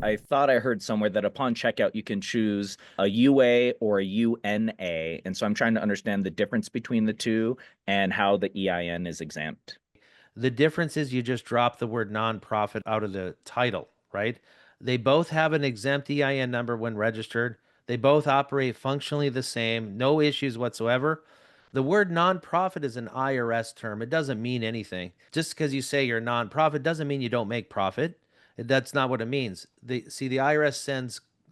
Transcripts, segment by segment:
I thought I heard somewhere that upon checkout you can choose a UA or a UNA. And so I'm trying to understand the difference between the two and how the EIN is exempt. The difference is you just drop the word nonprofit out of the title, right? They both have an exempt EIN number when registered. They both operate functionally the same, no issues whatsoever. The word nonprofit is an IRS term. It doesn't mean anything. Just because you say you're a nonprofit doesn't mean you don't make profit. That's not what it means. The IRS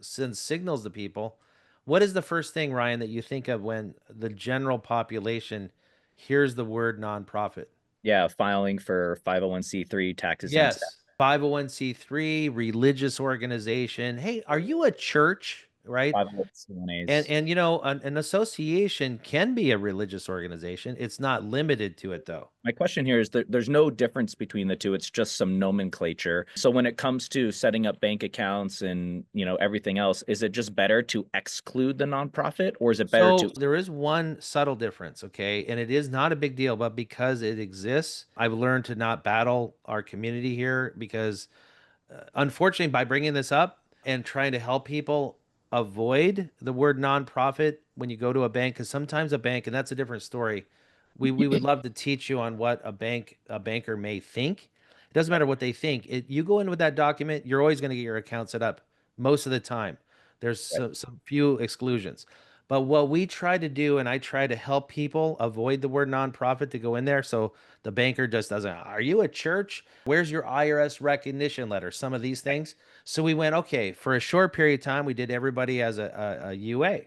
sends signals to people. What is the first thing, Ryan, that you think of when the general population hears the word nonprofit? Yeah, filing for 501(c)(3) tax exempt status. Yes. 501(c)(3), religious organization. Hey, are you a church? Right? 501(c)(1)As. And an association can be a religious organization. It's not limited to it though. My question here is that there's no difference between the two. It's just some nomenclature. So when it comes to setting up bank accounts and, everything else, is it just better to exclude the nonprofit or is it better So to there is one subtle difference, okay? And it is not a big deal, but because it exists, I've learned to not battle our community here because unfortunately, by bringing this up and trying to help people avoid the word nonprofit when you go to a bank, because sometimes a bank, and that's a different story. We would love to teach you on what a banker may think. It doesn't matter what they think. You go in with that document, you're always going to get your account set up most of the time. There's Right. some few exclusions. But what we try to do, and I try to help people avoid the word nonprofit to go in there. So the banker just doesn't, are you a church? Where's your IRS recognition letter? Some of these things. So we went, okay, for a short period of time, we did everybody as a UA.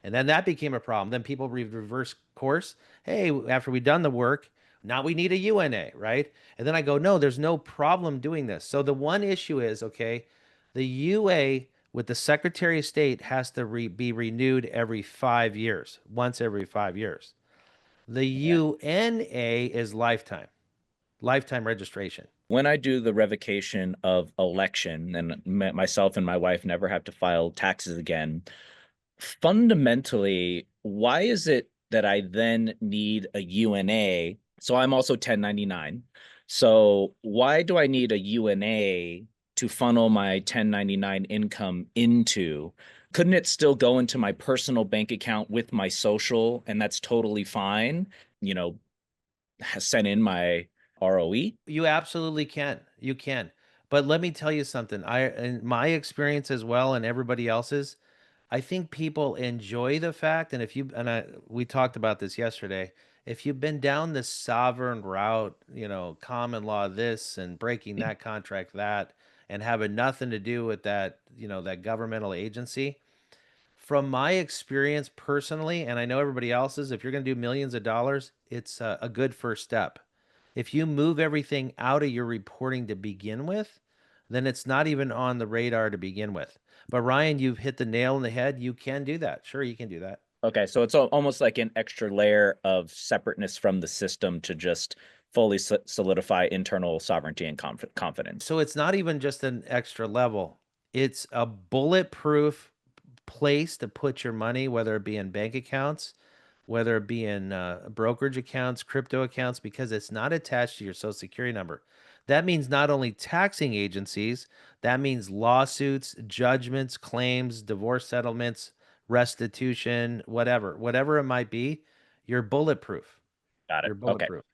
And then that became a problem. Then people reverse course. Hey, after we done the work, now we need a UNA, right? And then I go, no, there's no problem doing this. So the one issue is, okay, the UA with the Secretary of State has to be renewed every 5 years, once every 5 years. The Yeah. UNA is lifetime registration. When I do the revocation of election and myself and my wife never have to file taxes again, fundamentally, why is it that I then need a UNA? So I'm also 1099. So why do I need a UNA to funnel my 1099 income into? Couldn't it still go into my personal bank account with my social and that's totally fine? You know, send in my ROE? You absolutely can. You can. But let me tell you something. In my experience as well, and everybody else's, I think people enjoy the fact, and if you and I we talked about this yesterday, if you've been down the sovereign route, common law this and breaking that contract that, and having nothing to do with that, that governmental agency, from my experience personally, and I know everybody else's, if you're going to do millions of dollars, it's a good first step. If you move everything out of your reporting to begin with, then it's not even on the radar to begin with. But Ryan, you've hit the nail on the head. You can do that. Sure, you can do that. Okay, so it's almost like an extra layer of separateness from the system to just fully solidify internal sovereignty and confidence. So it's not even just an extra level. It's a bulletproof place to put your money, whether it be in bank accounts, whether it be in brokerage accounts, crypto accounts, because it's not attached to your social security number. That means not only taxing agencies, that means lawsuits, judgments, claims, divorce settlements, restitution, whatever it might be, you're bulletproof. Got it. You're Okay. bulletproof.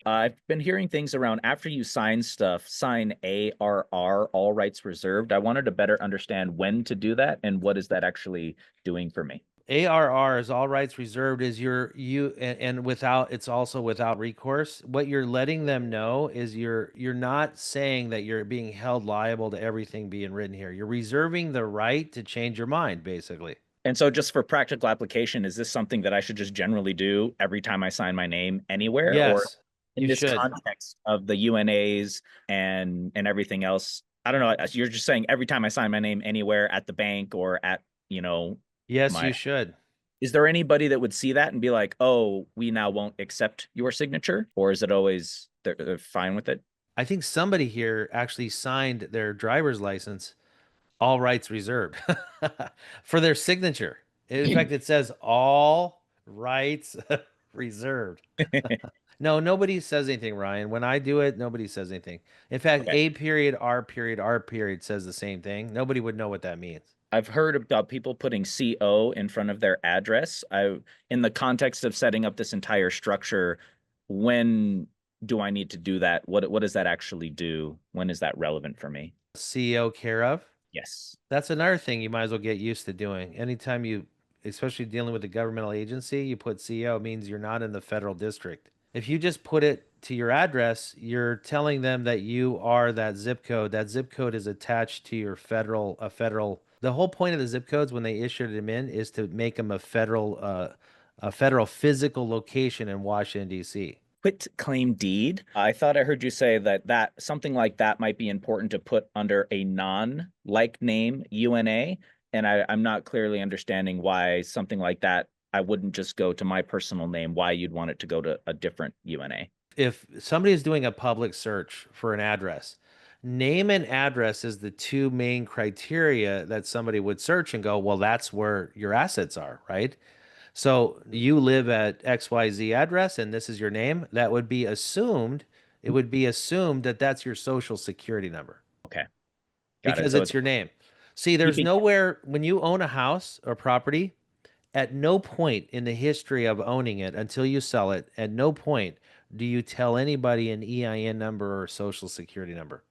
I've been hearing things around after you sign stuff, sign ARR, all rights reserved. I wanted to better understand when to do that and what is that actually doing for me. ARR is all rights reserved is and without it's also without recourse. What you're letting them know is you're not saying that you're being held liable to everything being written here. You're reserving the right to change your mind, basically. And so just for practical application, is this something that I should just generally do every time I sign my name anywhere? Or Yes, in you this should. context of the UNAs and everything else, I don't know. You're just saying every time I sign my name anywhere at the bank or at, Yes, my you should. is there anybody that would see that and be like, oh, we now won't accept your signature? Or is it always they're fine with it? I think somebody here actually signed their driver's license, all rights reserved, for their signature. In fact, it says all rights reserved. No, nobody says anything, Ryan. When I do it, nobody says anything. In fact, Okay. A period, R period, R period says the same thing. Nobody would know what that means. I've heard about people putting CO in front of their address. In the context of setting up this entire structure, when do I need to do that? What does that actually do? When is that relevant for me? CO care of. Yes. That's another thing you might as well get used to doing. Anytime you, especially dealing with a governmental agency, you put CO, it means you're not in the federal district. If you just put it to your address, you're telling them that you are that zip code. That zip code is attached to your federal. The whole point of the zip codes when they issued them in is to make them a federal physical location in Washington D.C. Quit claim deed. I thought I heard you say that something like that might be important to put under a non-like name UNA, and I'm not clearly understanding why something like that I wouldn't just go to my personal name, why you'd want it to go to a different UNA. If somebody is doing a public search for an address, name and address is the two main criteria that somebody would search and go, well, that's where your assets are, right? So you live at XYZ address and this is your name. That would be assumed, it would be assumed that that's your social security number Okay, got it. because So it's it's your name. See, there's keeping. nowhere when you own a house or property, at no point in the history of owning it until you sell it, at no point do you tell anybody an EIN number or social security number.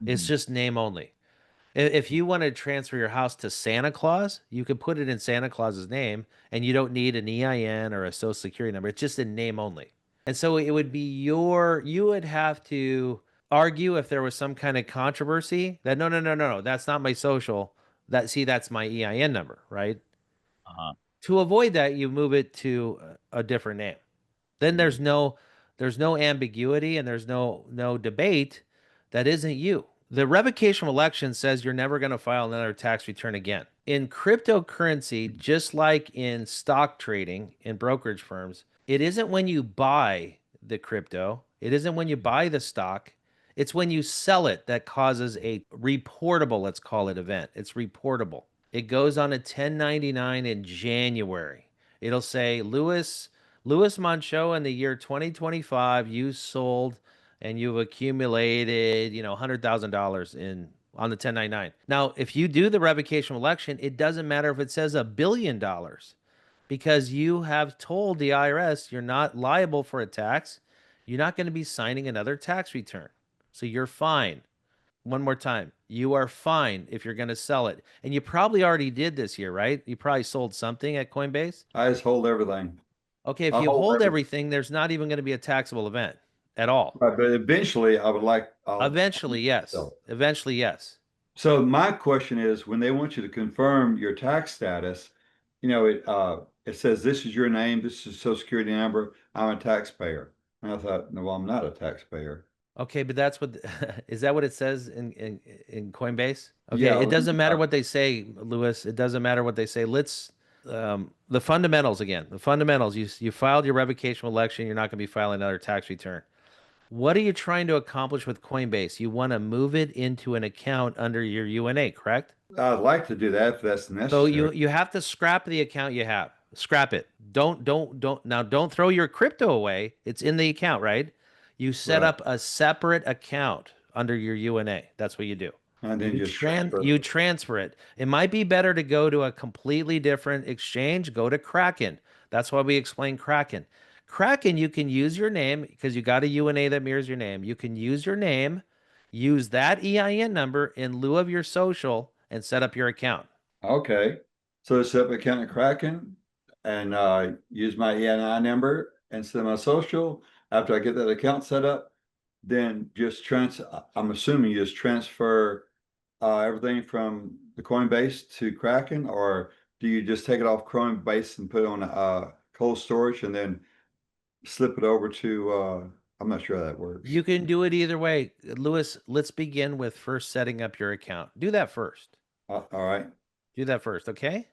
It's Mhm. just name only. If you want to transfer your house to Santa Claus, you can put it in Santa Claus's name and you don't need an EIN or a social security number. It's just in name only. And so it would be you would have to argue if there was some kind of controversy that no, that's not my social. That's my EIN number, right? Uh-huh. To avoid that, you move it to a different name. Then Mhm. there's no ambiguity and there's no debate that isn't you. The revocation of election says you're never going to file another tax return again. In cryptocurrency, just like in stock trading in brokerage firms, it isn't when you buy the crypto, it isn't when you buy the stock, it's when you sell it that causes a reportable, let's call it, event. It's reportable. It goes on a 1099 in January. It'll say Louis Moncho in the year 2025, you sold and you've accumulated, $100,000 in on the 1099. Now, if you do the revocation of election, it doesn't matter if it says $1 billion because you have told the IRS you're not liable for a tax. You're not going to be signing another tax return. So you're fine. One more time. You are fine if you're going to sell it. And you probably already did this year, right? You probably sold something at Coinbase. I just hold everything. Okay, if I you hold hold everything. everything, there's not even going to be a taxable event at all. Right, but eventually I'll Eventually, yes. sell it. Eventually, yes. So my question is, when they want you to confirm your tax status, it says this is your name, this is Social Security number, I'm a taxpayer. And I thought, no, well, I'm not a taxpayer. Okay, but that's what is that what it says in Coinbase? Yeah, Okay, it doesn't matter what they say, Lewis. It doesn't matter what they say. Let's the fundamentals again. The fundamentals. You filed your revocation of election. You're not going to be filing another tax return. What are you trying to accomplish with Coinbase? You want to move it into an account under your UNA, correct? I'd like to do that if that's So necessary. you have to scrap the account you have. Scrap it. Don't now don't throw your crypto away. It's in the account, right? You set Right. up a separate account under your UNA. That's what you do. And then just transfer You it. transfer it. It might be better to go to a completely different exchange. Go to Kraken. That's why we explain Kraken. Kraken, you can use your name because you got a UNA that mirrors your name. You can use your name, use that EIN number in lieu of your social, and set up your account. Okay. So set up an account at Kraken and use my ENI number instead of my social. After I get that account set up, then I'm assuming you just transfer everything from the Coinbase to Kraken, or do you just take it off Coinbase and put it on cold storage and then slip it over to I'm not sure how that works. You can do it either way. Lewis, let's begin with first setting up your account. Do that first. All right. Do that first, okay?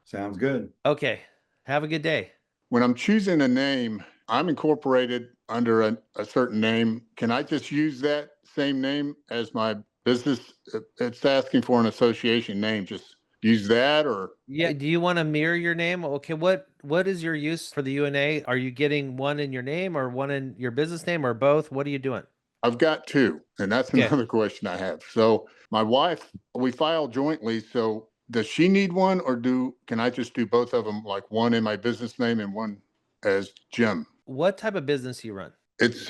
Sounds good. Okay. Have a good day. When I'm choosing a name, I'm incorporated under a certain name. Can I just use that same name as my business? It's asking for an association name. Just use that or? Yeah. Do you want to mirror your name? Okay. What is your use for the UNA? Are you getting one in your name or one in your business name or both? What are you doing? I've got two, and that's Okay. another question I have. So my wife, we file jointly. So does she need one, or can I just do both of them, like one in my business name and one as Jim? What type of business you run? It's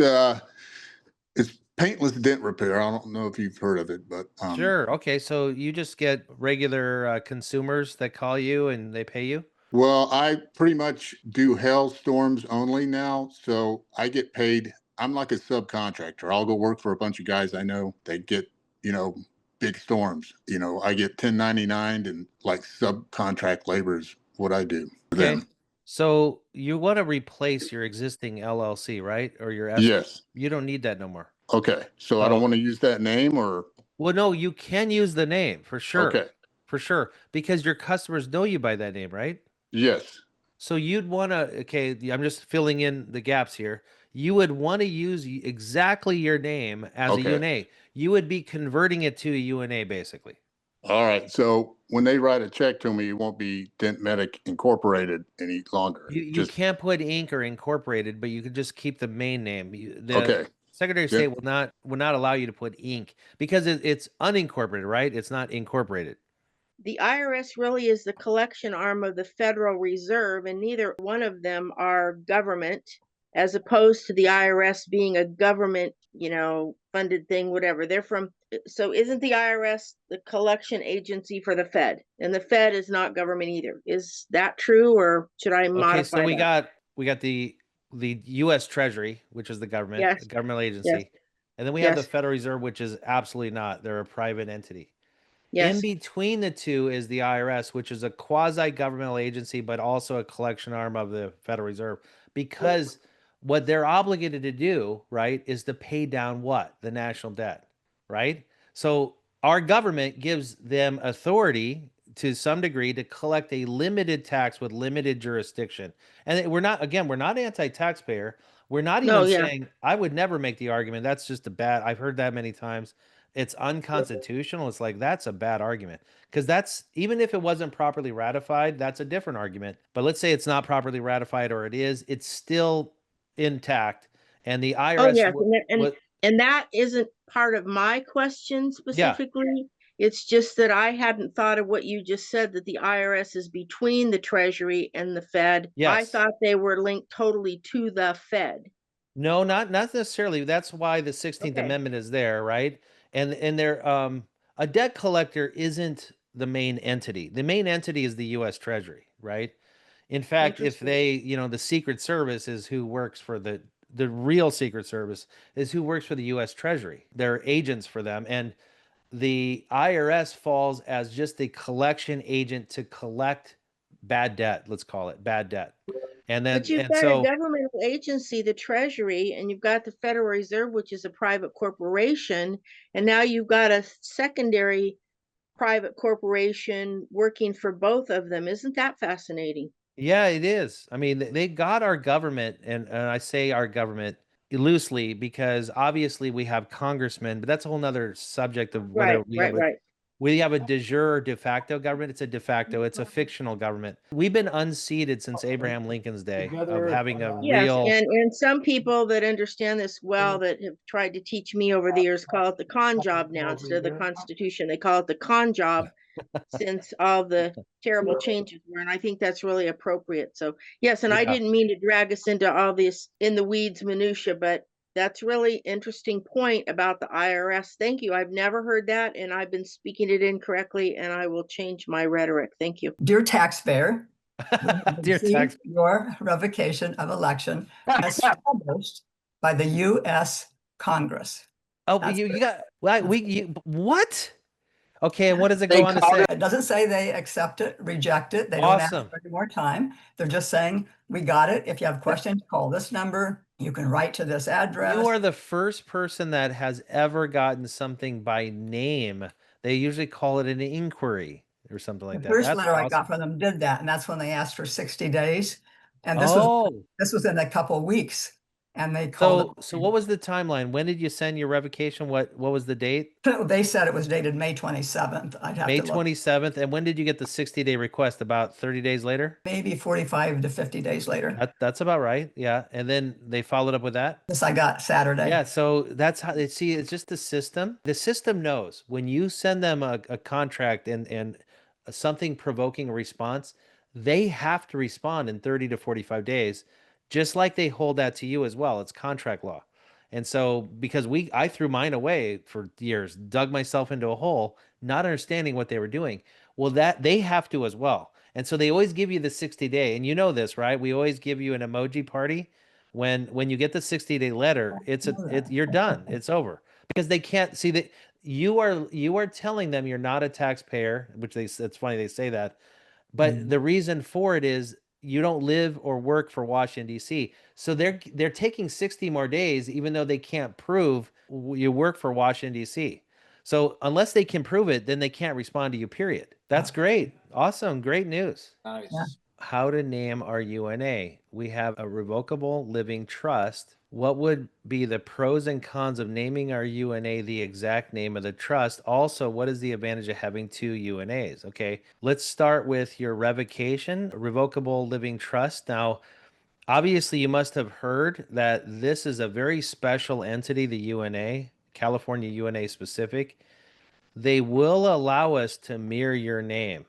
paintless dent repair. I don't know if you've heard of it, but Sure. Okay. So you just get regular consumers that call you and they pay you? well, I pretty much do hailstorms only now, so I get paid. I'm like a subcontractor. I'll go work for a bunch of guys I know. They get, you know, big storms. I get 1099 and like subcontract labor is what I do for Okay. them. So you want to replace your existing LLC, right? Or your S. Yes. You don't need that no more. Okay. So I don't want to use that name or Well, no, you can use the name for sure. okay. For sure. Because your customers know you by that name, right? Yes. So you'd want to, okay, I'm just filling in the gaps here. You would want to use exactly your name as a Okay. UNA. You would be converting it to a UNA basically. All right. So when they write a check to me, it won't be Dent Medic Incorporated any longer. You can't put Inc. or Incorporated, but you could just keep the main name. The Okay. Secretary of State will not allow you to put Inc. because it's unincorporated, right? It's not incorporated. The IRS really is the collection arm of the Federal Reserve, and neither one of them are government, as opposed to the IRS being a government, funded thing, whatever. So isn't the IRS the collection agency for the Fed? And the Fed is not government either. Is that true, or should I modify Okay, so we that? got the U.S. Treasury, which is the government, Yes. a governmental agency, Yes. and then we have the Yes. Federal Reserve, which is absolutely not. They're a private entity. Yes. In between the two is the IRS, which is a quasi-governmental agency, but also a collection arm of the Federal Reserve, because what they're obligated to do, right, is to pay down what? The national debt, right? So our government gives them authority to some degree to collect a limited tax with limited jurisdiction. And we're not anti-taxpayer. We're not No, even yeah. saying, I would never make the argument. That's just I've heard that many times. It's unconstitutional. It's like, that's a bad argument because that's, even if it wasn't properly ratified, that's a different argument. But let's say it's not properly ratified or it is, it's still intact. And the IRS, Oh, yes. And that isn't part of my question specifically. It's just that I hadn't thought of what you just said, that the IRS is between the Treasury and the Fed. Yes. I thought they were linked totally to the Fed. No, not necessarily. That's why the 16th Okay. Amendment is there, right? And they're a debt collector isn't the main entity. The main entity is the US Treasury, right? In fact, if Interesting. the Secret Service is who works for the real Secret Service is who works for the US Treasury. They're agents for them, and the IRS falls as just a collection agent to collect bad debt, let's call it bad debt. And then But you've got a governmental agency, the Treasury, and you've got the Federal Reserve, which is a private corporation, and now you've got a secondary private corporation working for both of them. Isn't that fascinating? Yeah, it is. I mean, they got our government, and I say our government loosely because obviously we have congressmen, but that's a whole nother subject of whether Right. we have a de jure or de facto government. It's a de facto. It's a fictional government. We've been unseated since Abraham Lincoln's day of having a Yes, real. and some people that understand this well, that have tried to teach me over the years, call it the con job now instead of the Constitution. They call it the con job since all the terrible changes were, and I think that's really appropriate. So yes, and I Yeah. didn't mean to drag us into all this in the weeds minutia, but that's really interesting point about the IRS. Thank you. I've never heard that, and I've been speaking it incorrectly, and I will change my rhetoric. Thank you. Dear taxpayer, Dear tax. your revocation of election established by the U.S. Congress. Oh, That's you got what? Okay, and what does it go on to say? It doesn't say they accept it, reject it. They don't ask Awesome. for any more time. They're just saying, we got it. If you have questions, call this number. You can write to this address. You are the first person that has ever gotten something by name. They usually call it an inquiry or something like The that. first That's letter I got awesome. from them did that, and that's when they asked for 60 days. And this Oh, was in a couple of weeks. and they called So what was the timeline? When did you send your revocation? What was the date? it. They said it was dated May 27th. I'd have May to look. 27th. And when did you get the 60-day request? About 30 days later? Maybe 45 to 50 days later. That's about right. Yeah. And then they followed up with that. This I got Saturday. Yeah, so that's how they see it's just the system. The system knows when you send them a contract and something provoking a response, they have to respond in 30 to 45 days, just like they hold that to you as well. It's contract law. And so because I threw mine away for years, dug myself into a hole, not understanding what they were doing. Well, that they have to as well. And so they always give you the 60-day, and you know this, right? We always give you an emoji party when you get the 60-day letter. You're done. It's over because they can't see that you are telling them you're not a taxpayer, which it's funny they say that, but the reason for it is you don't live or work for Washington D.C. So they're taking 60 more days even though they can't prove you work for Washington D.C. So unless they can prove it, then they can't respond to you, period. That's great. Awesome. Great news. Nice. Yeah. How to name our UNA. We have a revocable living trust. What would be the pros and cons of naming our UNA the exact name of the trust? Also, what is the advantage of having two UNAs? Okay, let's start with your revocation, revocable living trust. Now, obviously, you must have heard that this is a very special entity, the UNA, California UNA specific. They will allow us to mirror your name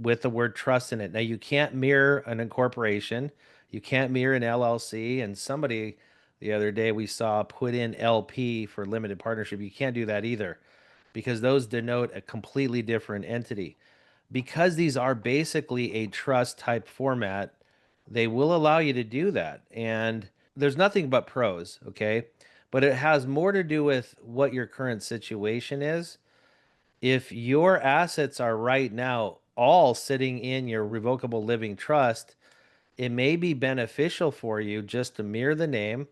with the word trust in it. Now, you can't mirror an incorporation, you can't mirror an LLC, and somebody the other day we saw put in LP for limited partnership. You can't do that either because those denote a completely different entity. Because these are basically a trust type format, they will allow you to do that. And there's nothing but pros, okay? But it has more to do with what your current situation is. If your assets are right now all sitting in your revocable living trust, it may be beneficial for you just to mirror the name.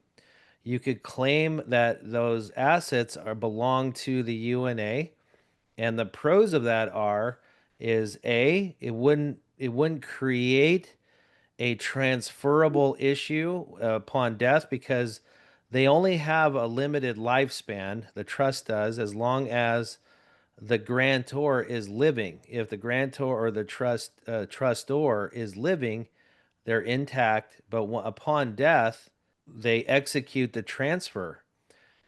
You could claim that those assets belong to the UNA, and the pros of that is it wouldn't create a transferable issue upon death because they only have a limited lifespan. The trust does, as long as the grantor is living. If the grantor or the trustor is living, they're intact. But upon death, they execute the transfer,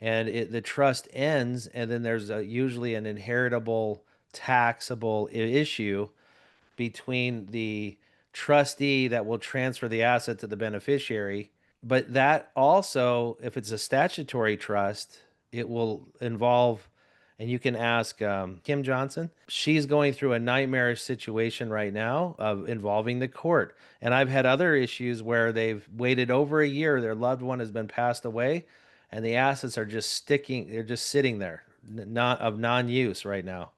and the trust ends. And then there's usually an inheritable, taxable issue between the trustee that will transfer the asset to the beneficiary. But that also, if it's a statutory trust, it will involve, and you can ask Kim Johnson. She's going through a nightmarish situation right now of involving the court. And I've had other issues where they've waited over a year, their loved one has been passed away, and the assets are just they're just sitting there, not of non-use right now.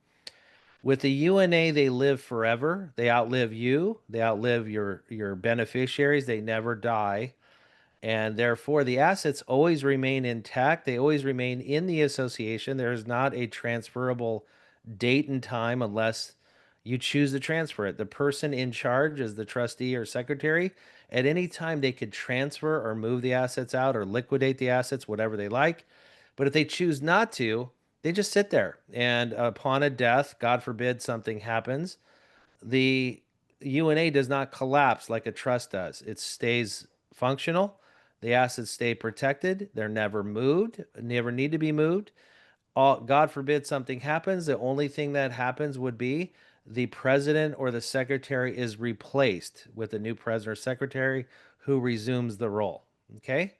With the UNA, they live forever. They outlive you. They outlive your beneficiaries. They never die. And therefore, the assets always remain intact. They always remain in the association. There is not a transferable date and time unless you choose to transfer it. The person in charge is the trustee or secretary. At any time, they could transfer or move the assets out or liquidate the assets, whatever they like. But if they choose not to, they just sit there. And upon a death, God forbid something happens, the UNA does not collapse like a trust does. It stays functional. The assets stay protected. They're never moved, never need to be moved. God forbid something happens. The only thing that happens would be the president or the secretary is replaced with a new president or secretary who resumes the role. Okay.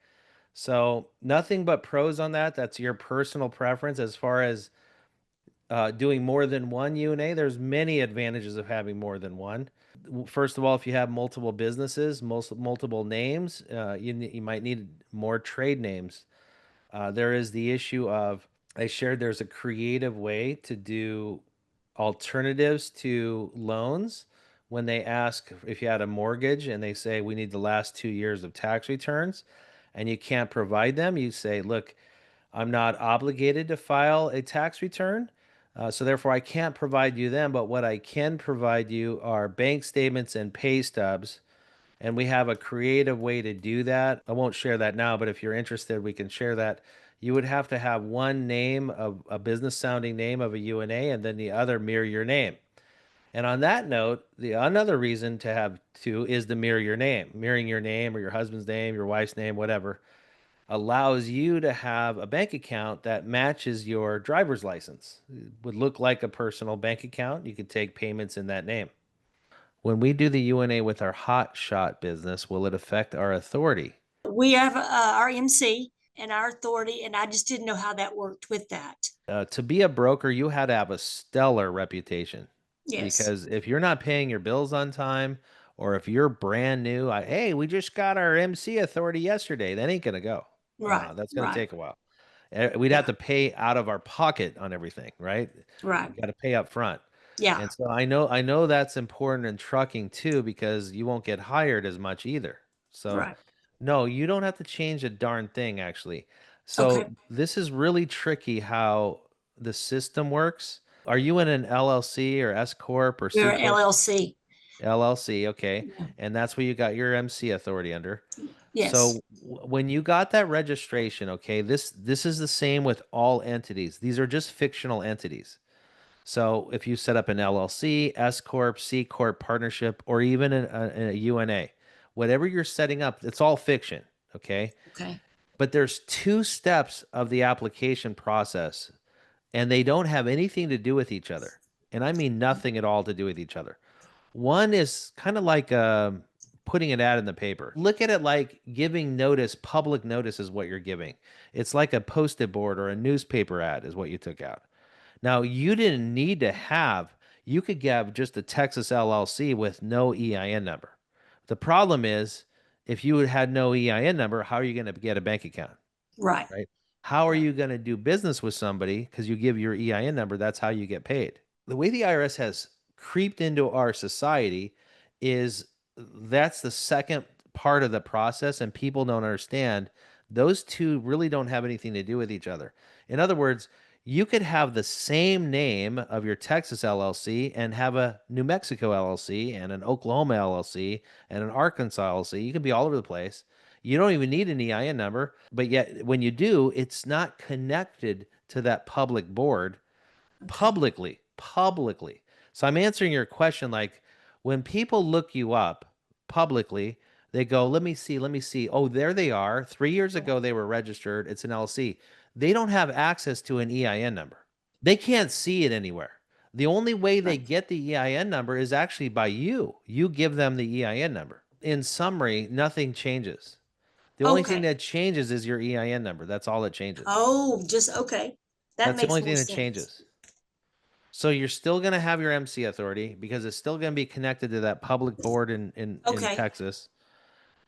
So nothing but pros on that. That's your personal preference. As far as doing more than one UNA, there's many advantages of having more than one. First of all, if you have multiple businesses, multiple names, you might need more trade names. There is the issue of, I shared there's a creative way to do alternatives to loans. When they ask if you had a mortgage and they say, we need the last 2 years of tax returns, and you can't provide them, you say, look, I'm not obligated to file a tax return. So therefore, I can't provide you them. But what I can provide you are bank statements and pay stubs And we have a creative way to do that. I won't share that now, but if you're interested, we can share that. You would have to have one name of a business sounding name of a UNA and then the other mirror your name. And on that note, the another reason to have two is to mirror your name. Mirroring your name or your husband's name, your wife's name, whatever, allows you to have a bank account that matches your driver's license. It would look like a personal bank account. You could take payments in that name. When we do the UNA with our hot shot business, will it affect our authority? We have our MC and our authority, and I just didn't know how that worked with that. To be a broker, you had to have a stellar reputation. Yes. Because if you're not paying your bills on time, or if you're brand new, hey, we just got our MC authority yesterday, that ain't gonna go. Right. That's gonna right. take a while. We'd have to pay out of our pocket on everything, right? Right. You got to pay up front. Yeah. And so I know that's important in trucking too, because you won't get hired as much either. So Right. no, you don't have to change a darn thing actually. So Okay. this is really tricky how the system works. Are you in an LLC or S corp or C We're corp? LLC. LLC, okay. Yeah. And that's what you got your MC authority under. Yes. So when you got that registration, okay, this is the same with all entities. These are just fictional entities. So if you set up an LLC, S corp, C corp partnership, or even a UNA, whatever you're setting up, it's all fiction, okay? Okay. But there's two steps of the application process, and they don't have anything to do with each other. And I mean nothing at all to do with each other. One is kind of like putting an ad in the paper. Look at it like giving notice, public notice is what you're giving. It's like a post-it board or a newspaper ad is what you took out. Now, you didn't need to have, you could have just a Texas LLC with no EIN number. The problem is, if you had no EIN number, how are you going to get a bank account? Right. Right? How are you going to do business with somebody? Because you give your EIN number, that's how you get paid. The way the IRS has creeped into our society is that's the second part of the process, and people don't understand those two really don't have anything to do with each other. In other words, you could have the same name of your Texas LLC and have a New Mexico LLC and an Oklahoma LLC and an Arkansas LLC. You can be all over the place. You don't even need an EIN number, but yet when you do, it's not connected to that public board publicly. So I'm answering your question like when people look you up publicly, they go, let me see. Oh, there they are. 3 years ago, they were registered. It's an LLC. They don't have access to an EIN number. They can't see it anywhere. The only way they get the EIN number is actually by you. You give them the EIN number. In summary, nothing changes. The only thing Okay. that changes is your EIN number. That's all that changes. Oh, just okay. That That's the makes only more thing that sense. changes. So you're still going to have your MC authority because it's still going to be connected to that public board in Okay. Texas.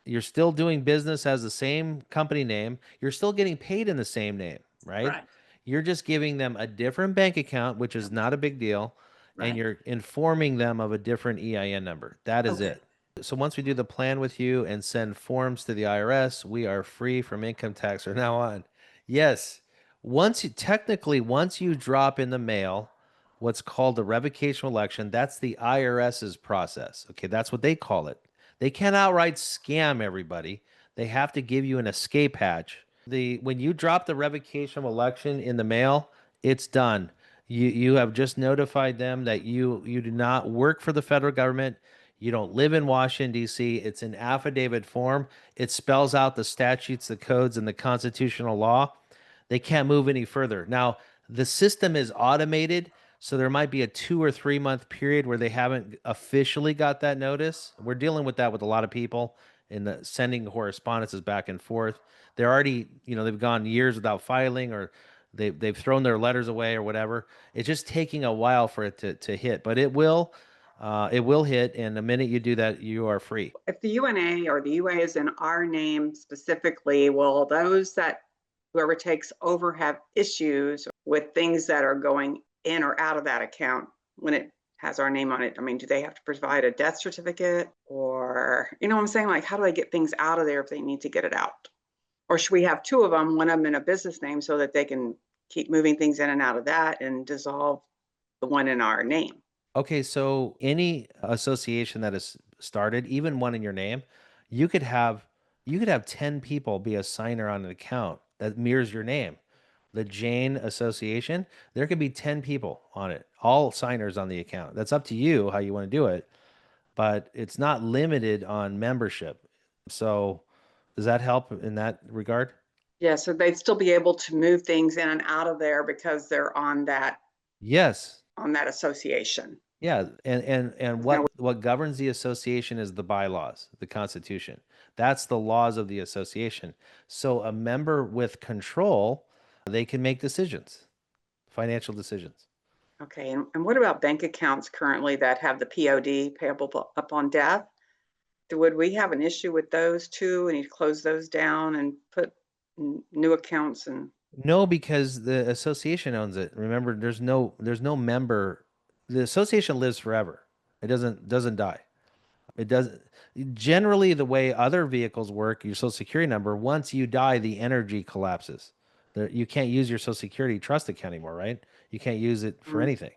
You're still doing business as the same company name. You're still getting paid in the same name, right? Right. You're just giving them a different bank account, which is not a big deal, and Right. you're informing them of a different EIN number. That is Okay. it. So once we do the plan with you and send forms to the IRS, we are free from income tax from now on. Yes. Once you drop in the mail what's called the revocation of election, that's the IRS's process. Okay, that's what they call it. They can't outright scam everybody. They have to give you an escape hatch. When you drop the revocation of election in the mail, it's done. You have just notified them that you do not work for the federal government. You don't live in Washington, D.C. It's an affidavit form. It spells out the statutes, the codes, and the constitutional law. They can't move any further. Now, the system is automated, so there might be a 2 or 3 month period where they haven't officially got that notice. We're dealing with that with a lot of people in the sending correspondences back and forth. They're already, they've gone years without filing, or they've thrown their letters away or whatever. It's just taking a while for it to hit, but it will hit. And the minute you do that, you are free. If the UNA or the UA is in our name specifically, will those that whoever takes over have issues with things that are going in or out of that account when it has our name on it? I mean, do they have to provide a death certificate, or, what I'm saying? Like, how do they get things out of there if they need to get it out? Or should we have two of them, one of them in a business name so that they can keep moving things in and out of that and dissolve the one in our name? Okay, so any association that is started, even one in your name, you could have 10 people be a signer on an account that mirrors your name. The Jane Association, there could be 10 people on it, all signers on the account. That's up to you how you want to do it, but it's not limited on membership. So does that help in that regard? Yeah, so they'd still be able to move things in and out of there because they're Yes. on that association. Yeah, and Now, what governs the association is the bylaws, the Constitution. That's the laws of the association. So a member with control, they can make decisions, financial decisions. okay, and what about bank accounts currently that have the POD, payable upon death? Would we have an issue with those too? And you close those down and put new accounts and No, because the association owns it. Remember, there's no member. The association lives forever. It doesn't die. It doesn't. Generally, the way other vehicles work, your social security number, once you die, the energy collapses. You can't use your social security trust account anymore, right? You can't use it for anything,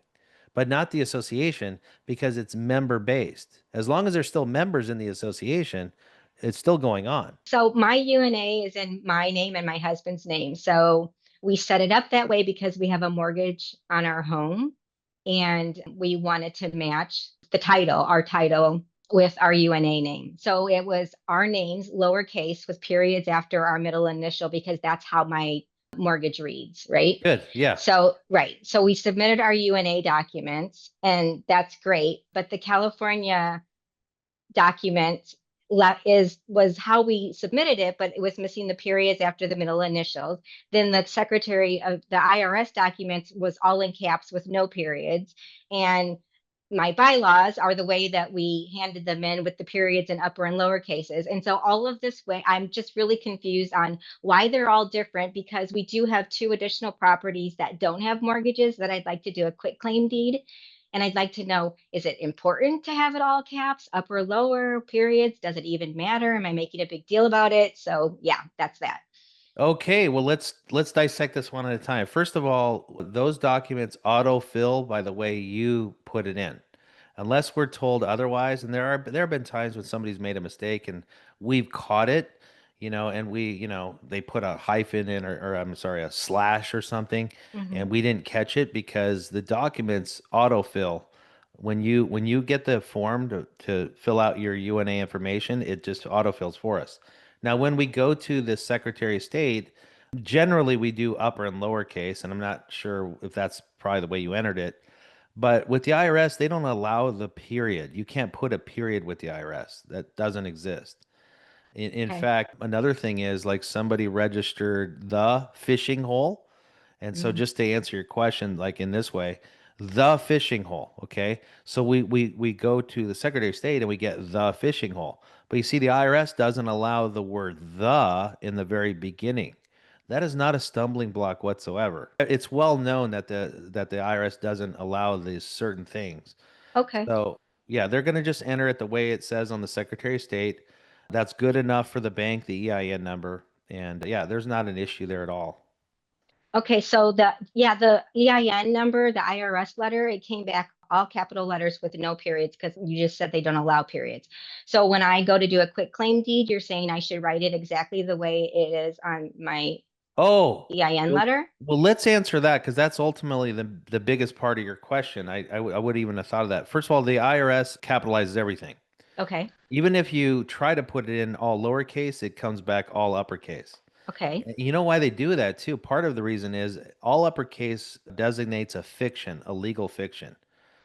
but not the association because it's member based. As long as there's still members in the association, it's still going on. So my UNA is in my name and my husband's name. So we set it up that way because we have a mortgage on our home and we wanted to match the title, our title with our UNA name. So it was our names, lowercase with periods after our middle initial because that's how my mortgage reads, right? Good. Yeah. So, right. So we submitted our UNA documents and that's great. But the California document was how we submitted it, but it was missing the periods after the middle initials. Then the secretary of the IRS documents was all in caps with no periods. And my bylaws are the way that we handed them in with the periods in upper and lower cases. And so all of this way, I'm just really confused on why they're all different because we do have 2 additional properties that don't have mortgages that I'd like to do a quick claim deed. And I'd like to know, is it important to have it all caps, upper, lower, periods? Does it even matter? Am I making a big deal about it? So yeah, that's that. Okay, well let's dissect this one at a time. First of all, those documents autofill by the way you put it in. Unless we're told otherwise, and there have been times when somebody's made a mistake and we've caught it, and they put a hyphen in or I'm sorry, a slash or something, and we didn't catch it because the documents autofill. When you get the form to fill out your UNA information, it just autofills for us. Now, when we go to the Secretary of State, generally we do upper and lower case, and I'm not sure if that's probably the way you entered it. But with the IRS, they don't allow the period. You can't put a period with the IRS. That doesn't exist. In Okay. fact, another thing is like somebody registered the fishing hole. And so just to answer your question, like in this way, the fishing hole, okay? So we go to the Secretary of State and we get the fishing hole. But you see, the IRS doesn't allow the word the in the very beginning. That is not a stumbling block whatsoever. It's well known that the IRS doesn't allow these certain things. Okay. So yeah, they're going to just enter it the way it says on the Secretary of State. That's good enough for the bank, the EIN number, and yeah, there's not an issue there at all. Okay. So the EIN number, the IRS letter, it came back all capital letters with no periods because you just said they don't allow periods. So when I go to do a quick claim deed, you're saying I should write it exactly the way it is on my Oh, EIN letter? well, let's answer that because that's ultimately the biggest part of your question. I wouldn't even have thought of that. First of all, the IRS capitalizes everything. Okay. Even if you try to put it in all lowercase, it comes back all uppercase. Okay. You know why they do that too? Part of the reason is all uppercase designates a fiction, a legal fiction.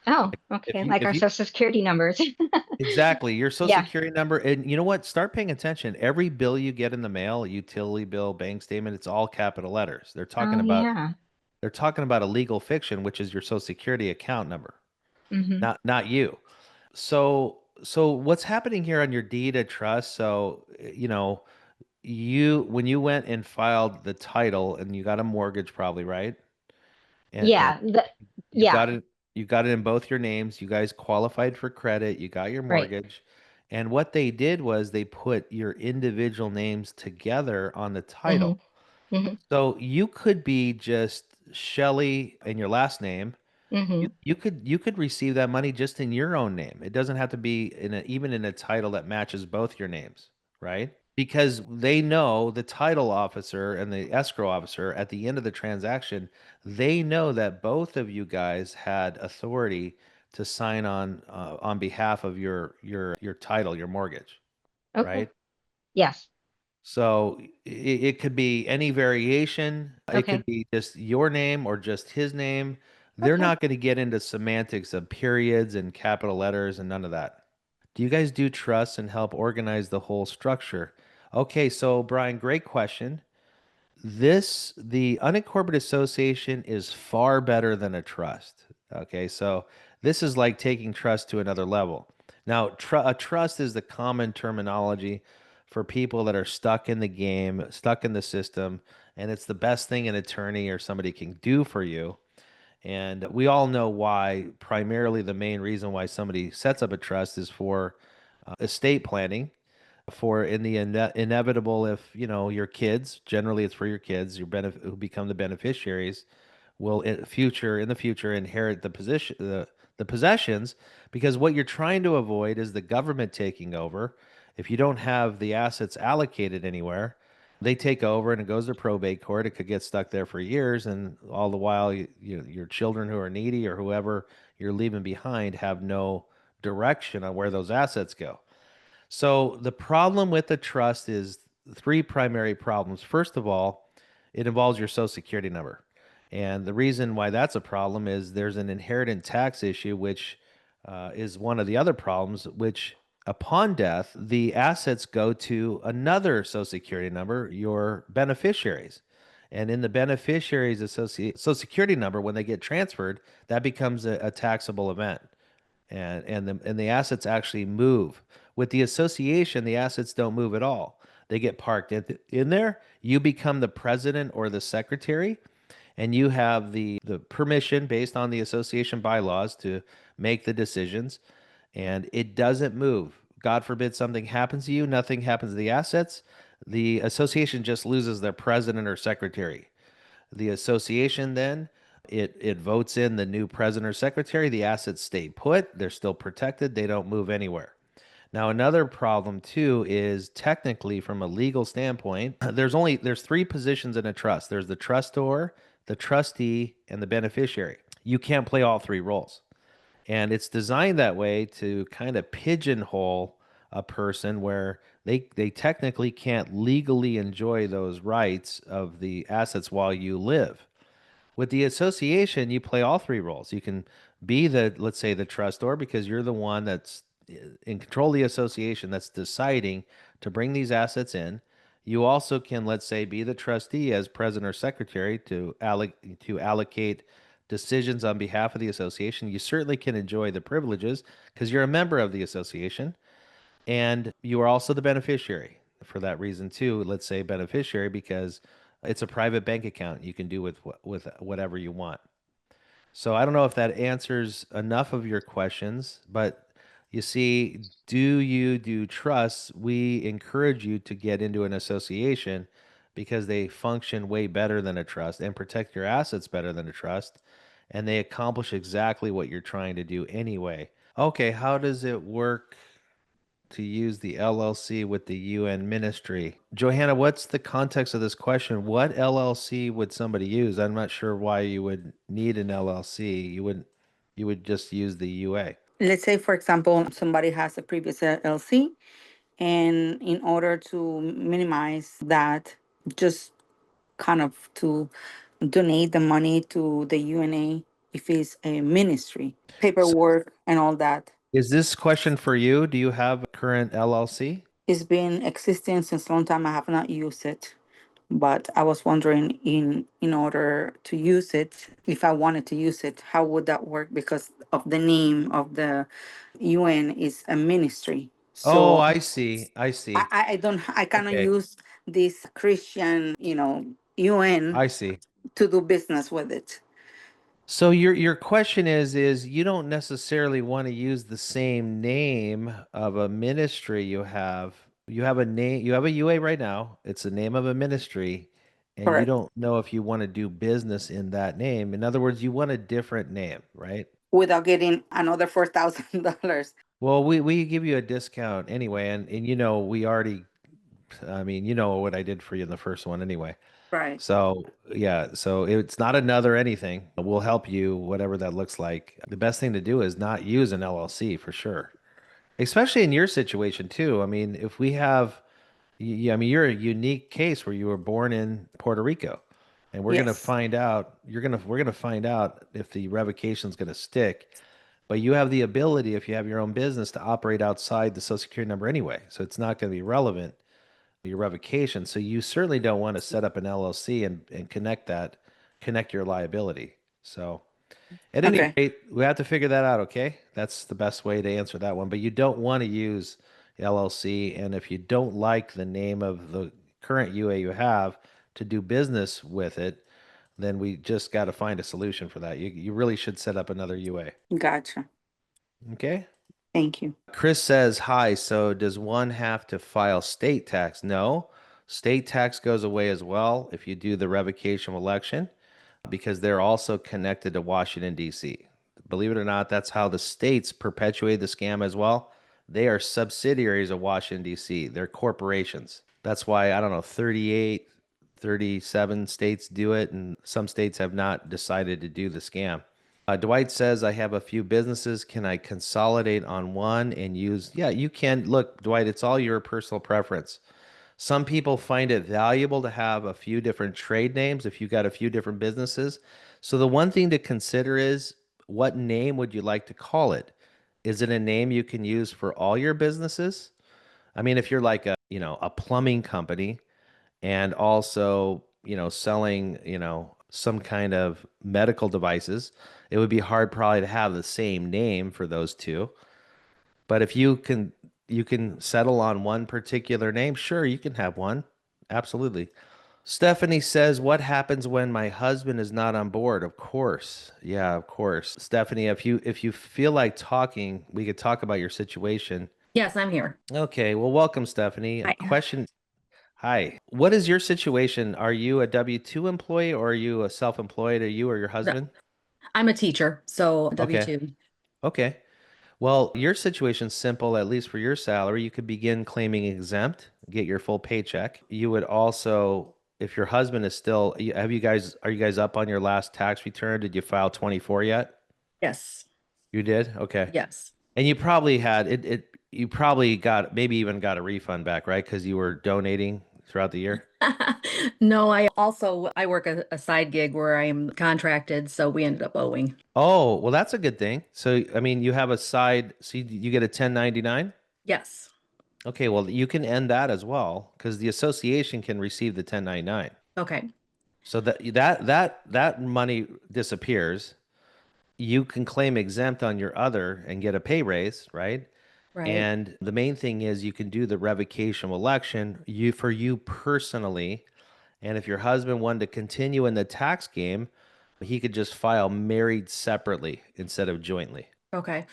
Oh, okay. Like our social security numbers. Exactly. Your social Yeah. security number. And you know what? Start paying attention. Every bill you get in the mail, a utility bill, bank statement, it's all capital letters. They're talking Oh, about yeah. they're talking about a legal fiction, which is your social security account number, Mm-hmm. not you. So what's happening here on your deed of trust? So, when you went and filed the title and you got a mortgage probably, right? And Yeah. you got it in both your names. You guys qualified for credit. You got your Right. mortgage. And what they did was they put your individual names together on the title. Mm-hmm. So you could be just Shelley and your last name, Mhm. You could receive that money just in your own name. It doesn't have to be even in a title that matches both your names, right? Because they know the title officer and the escrow officer at the end of the transaction, they know that both of you guys had authority to sign on behalf of your title, your mortgage, Okay. right? Yes. So it could be any variation. It Okay. could be just your name or just his name. They're Okay. not going to get into semantics of periods and capital letters and none of that. Do you guys do trusts and help organize the whole structure? Okay, so Brian, great question. The unincorporated association is far better than a trust. Okay, so this is like taking trust to another level. Now, a trust is the common terminology for people that are stuck in the game, stuck in the system, and it's the best thing an attorney or somebody can do for you. And we all know why, primarily the main reason why somebody sets up a trust is for estate planning, for in the inevitable, if your kids, generally it's for your kids, who become the beneficiaries, will in the future inherit the possessions, because what you're trying to avoid is the government taking over. If you don't have the assets allocated anywhere, they take over and it goes to probate court. It could get stuck there for years, and all the while your children who are needy or whoever you're leaving behind have no direction on where those assets go. So the problem with the trust is three primary problems. First of all, it involves your social security number. And the reason why that's a problem is there's an inheritance tax issue, which is one of the other problems, which upon death, the assets go to another social security number, your beneficiaries. And in the beneficiaries' social security number, when they get transferred, that becomes a taxable event, and the assets actually move. With the association, the assets don't move at all. They get parked in there. You become the president or the secretary, and you have the permission based on the association bylaws to make the decisions, and it doesn't move. God forbid something happens to you, nothing happens to the assets. The association just loses their president or secretary. The association then it votes in the new president or secretary. The assets stay put. They're still protected. They don't move anywhere. Now, another problem too is technically from a legal standpoint, there's three positions in a trust. There's the trustor, the trustee, and the beneficiary. You can't play all three roles. And it's designed that way to kind of pigeonhole a person where they technically can't legally enjoy those rights of the assets while you live. With the association, you play all three roles. You can be let's say, the trustor, because you're the one that's in control of the association that's deciding to bring these assets in. You also can, let's say, be the trustee as president or secretary to allocate decisions on behalf of the association. You certainly can enjoy the privileges because you're a member of the association, and you are also the beneficiary for that reason too. Let's say beneficiary because it's a private bank account. You can do with whatever you want. So I don't know if that answers enough of your questions, but you see, do you do trusts? We encourage you to get into an association because they function way better than a trust and protect your assets better than a trust. And they accomplish exactly what you're trying to do anyway. Okay, how does it work to use the LLC with the UN ministry? Johanna, what's the context of this question? What LLC would somebody use? I'm not sure why you would need an LLC. You would just use the UA. Let's say, for example, somebody has a previous LLC, and in order to minimize that, just kind of to donate the money to the UNA if it's a ministry, paperwork and all that. Is this question for you? Do you have a current LLC? It's been existing since a long time. I have not used it, but I was wondering in order to use it, if I wanted to use it, how would that work? Because of the name of the UN is a ministry. Oh, So I see. I see. I cannot Okay. use this Christian, UN I see. to do business with it. So your question is you don't necessarily want to use the same name of a ministry you have. You have a name, you have a UA right now. It's the name of a ministry, and you Correct. don't know if you want to do business in that name. In other words, you want a different name, right? Without getting another $4,000. Well, we give you a discount anyway, and we already, I mean, you know what I did for you in the first one anyway. Right. So yeah, so it's not another anything. We'll help you, whatever that looks like. The best thing to do is not use an LLC for sure, especially in your situation too. I mean, if we have, yeah, I mean, you're a unique case where you were born in Puerto Rico, and we're gonna Yes. find out. We're gonna find out if the revocation is gonna stick. But you have the ability, if you have your own business, to operate outside the Social Security number anyway. So it's not going to be relevant your revocation. So you certainly don't want to set up an LLC and connect your liability. So at any Okay. rate, we have to figure that out, okay? That's the best way to answer that one. But you don't want to use LLC. And if you don't like the name of the current UA you have to do business with it, then we just got to find a solution for that. You really should set up another UA. Gotcha. Okay. Thank you. Chris says, hi. So does one have to file state tax? No. State tax goes away as well if you do the revocation of election because they're also connected to Washington, D.C. Believe it or not, that's how the states perpetuate the scam as well. They are subsidiaries of Washington, D.C., they're corporations. That's why, I don't know, 38, 37 states do it, and some states have not decided to do the scam. Dwight says, I have a few businesses. Can I consolidate on one and use? Yeah, you can. Look, Dwight, it's all your personal preference. Some people find it valuable to have a few different trade names if you've got a few different businesses. So the one thing to consider is what name would you like to call it? Is it a name you can use for all your businesses? I mean, if you're like a plumbing company and also, selling, some kind of medical devices, it would be hard probably to have the same name for those two. But if you can settle on one particular name, sure, you can have one. Absolutely. Stephanie says, what happens when my husband is not on board? Of course. Yeah, of course. Stephanie, if you feel like talking, we could talk about your situation. Yes, I'm here. Okay, well, welcome, Stephanie. Hi. Question. Hi. What is your situation? Are you a W-2 employee or are you a self-employed? Are you or your husband? I'm a teacher, so Okay. W-2. Okay. Well, your situation's simple, at least for your salary. You could begin claiming exempt, get your full paycheck. You would also, if your husband is still, are you guys up on your last tax return? Did you file 24 yet? Yes. You did? Okay. Yes. And you probably had you probably maybe even got a refund back, right? Because you were donating throughout the year. No, I work a side gig where I'm contracted, so we ended up owing. Oh, well, that's a good thing. So, I mean, you have a side, so you get a 1099? Yes. Okay, well, you can end that as well because the association can receive the 1099. Okay. So that money disappears. You can claim exempt on your other and get a pay raise, right? Right. And the main thing is you can do the revocation of election for you personally. And if your husband wanted to continue in the tax game, he could just file married separately instead of jointly. Okay.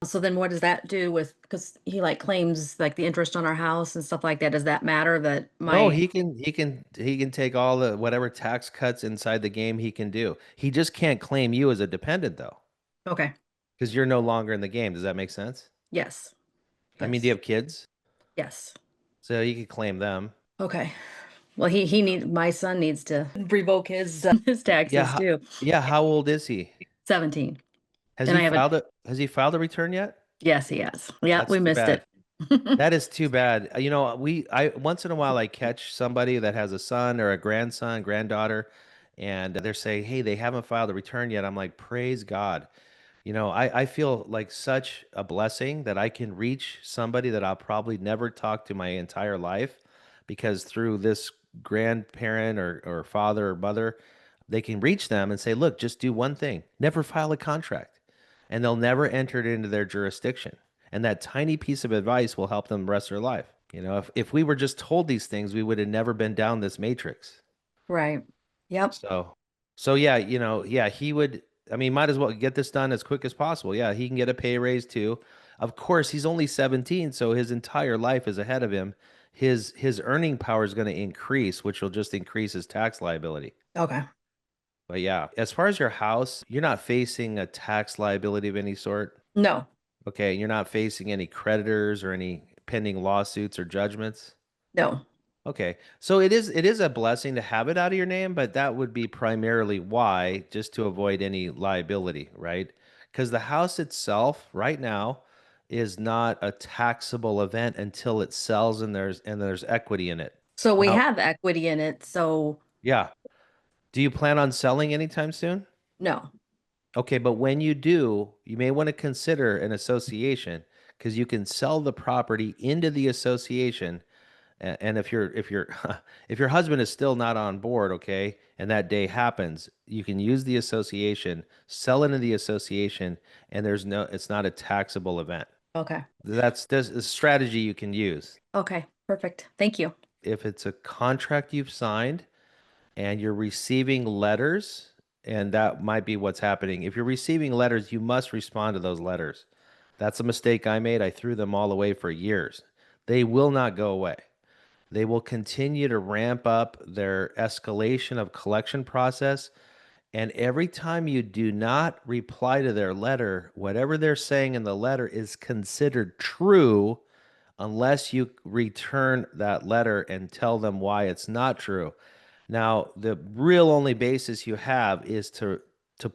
So then what does that do because he claims the interest on our house and stuff like that? Does that matter that No, my, he can take all the whatever tax cuts inside the game he can do. He just can't claim you as a dependent though, okay. because you're no longer in the game. Does that make sense? Yes. I mean, do you Yes. have kids? Yes. So you could claim them. Okay. Well, my son needs to revoke his taxes Yeah, too. yeah. How old is he? 17. Has And he I have filed it? Has he filed a return yet? Yes, he has. Yeah, That's we too missed bad. it. That is too bad. I once in a while I catch somebody that has a son or a grandson, granddaughter, and they're saying, "Hey, they haven't filed a return yet." I'm like, "Praise God." I feel like such a blessing that I can reach somebody that I'll probably never talk to my entire life because through this grandparent or father or mother, they can reach them and say, look, just do one thing, never file a contract, and they'll never enter it into their jurisdiction. And that tiny piece of advice will help them the rest of their life. If we were just told these things, we would have never been down this matrix. Right. Yep. So yeah, yeah, he would, I mean, might as well get this done as quick as possible. Yeah, he can get a pay raise too. Of course, he's only 17, so his entire life is ahead of him. his earning power is going to increase, which will just increase his tax liability. Okay. But yeah, as far as your house, you're not facing a tax liability of any sort. No. Okay, you're not facing any creditors or any pending lawsuits or judgments. No. Okay, so it is a blessing to have it out of your name, but that would be primarily why, just to avoid any liability, right? Because the house itself right now is not a taxable event until it sells and there's equity in it. So we Now, have equity in it. So yeah. Do you plan on selling anytime soon? no. Okay, but when you do, you may want to consider an association because you can sell the property into the association. And if your if your husband is still not on board, okay, and that day happens, you can use the association, sell into the association, and it's not a taxable event. Okay. There's a strategy you can use. Okay. Perfect. Thank you. If it's a contract you've signed and you're receiving letters, and that might be what's happening. If you're receiving letters, you must respond to those letters. That's a mistake I made. I threw them all away for years. They will not go away. They will continue to ramp up their escalation of collection process. And every time you do not reply to their letter, whatever they're saying in the letter is considered true unless you return that letter and tell them why it's not true. Now, the real only basis you have is to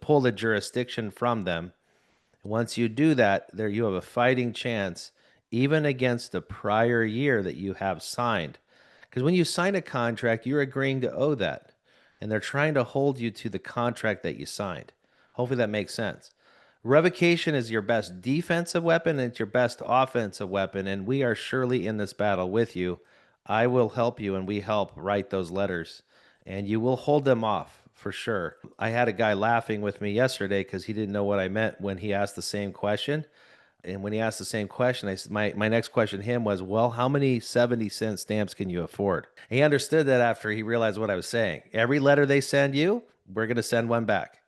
pull the jurisdiction from them. Once you do that, there you have a fighting chance, even against the prior year that you have signed. Because when you sign a contract, you're agreeing to owe that. And they're trying to hold you to the contract that you signed. Hopefully that makes sense. Revocation is your best defensive weapon and it's your best offensive weapon. And we are surely in this battle with you. I will help you and we help write those letters. And you will hold them off for sure. I had a guy laughing with me yesterday because he didn't know what I meant when he asked the same question. And when he asked the same question, my next question to him was, well, how many 70-cent stamps can you afford? He understood that after he realized what I was saying. Every letter they send you, we're going to send one back,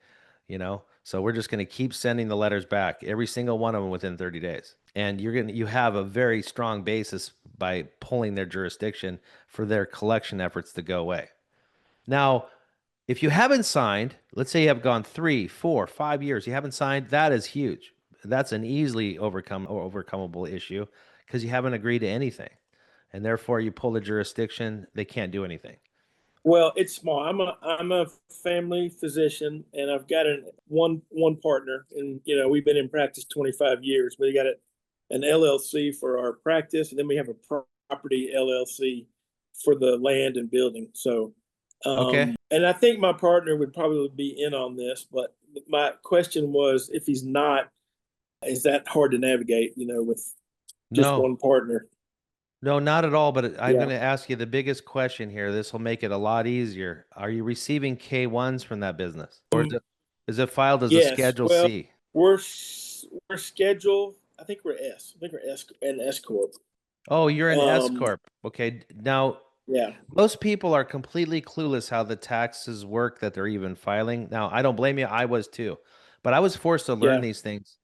So we're just going to keep sending the letters back, every single one of them within 30 days. And you have a very strong basis by pulling their jurisdiction for their collection efforts to go away. Now, if you haven't signed, let's say you have gone 3, 4, 5 years, you haven't signed, that is huge. That's an easily overcomable issue because you haven't agreed to anything. And therefore you pull the jurisdiction, they can't do anything. Well, it's small. I'm a family physician and I've got one partner, and we've been in practice 25 years. We got an LLC for our practice, and then we have a property LLC for the land and building. So okay. And I think my partner would probably be in on this, but my question was, if he's not, is that hard to navigate, with just one partner? No, not at all. But I'm Yeah. going to ask you the biggest question here. This will make it a lot easier. Are you receiving K-1s from that business? Or is it filed as a Schedule C? We're scheduled, I think we're S. I think we're an S Corp. Oh, you're an S Corp. Okay. Now, yeah. Most people are completely clueless how the taxes work that they're even filing. Now, I don't blame you. I was too. But I was forced to learn these things.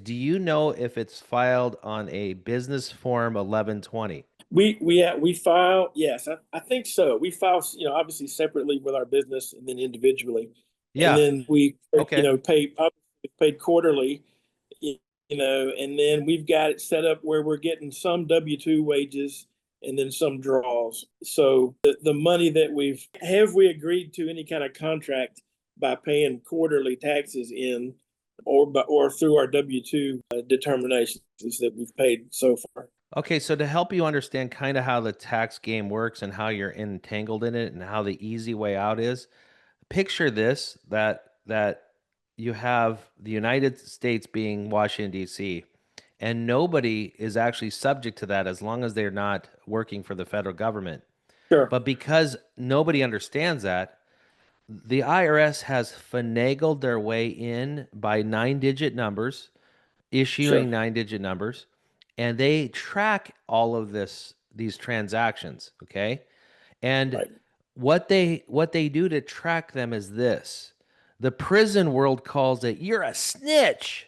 Do you know if it's filed on a business form 1120? We file, yes, I think so. We file, obviously separately with our business and then individually. Yeah. And then we, Okay. paid quarterly, and then we've got it set up where we're getting some W-2 wages and then some draws. So the money that we agreed to any kind of contract by paying quarterly taxes in, or through our W-2 determinations that we've paid so far. Okay, so to help you understand kind of how the tax game works and how you're entangled in it and how the easy way out is, picture this, that you have the United States being Washington, D.C., and nobody is actually subject to that as long as they're not working for the federal government. Sure. But because nobody understands that, the IRS has finagled their way in by 9-digit numbers, issuing 9-digit numbers, and they track all of these transactions, okay? And what they do to track them is this. The prison world calls it, you're a snitch,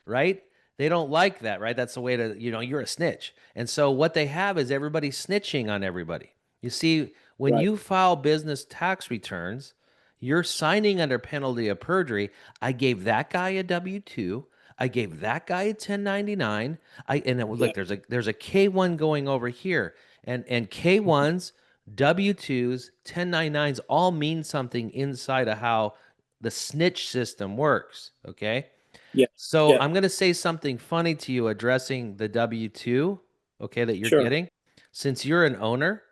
right? They don't like that, right? That's the way to, you're a snitch. And so what they have is everybody snitching on everybody. You see, when Right. you file business tax returns, you're signing under penalty of perjury. I gave that guy a W-2. I gave that guy a 1099. Look, there's a K1 going over here. And K1s, W-2s, 1099s all mean something inside of how the snitch system works, okay? Yeah. So Yeah. I'm going to say something funny to you addressing the W-2, okay, that you're Sure. getting. Since you're an owner,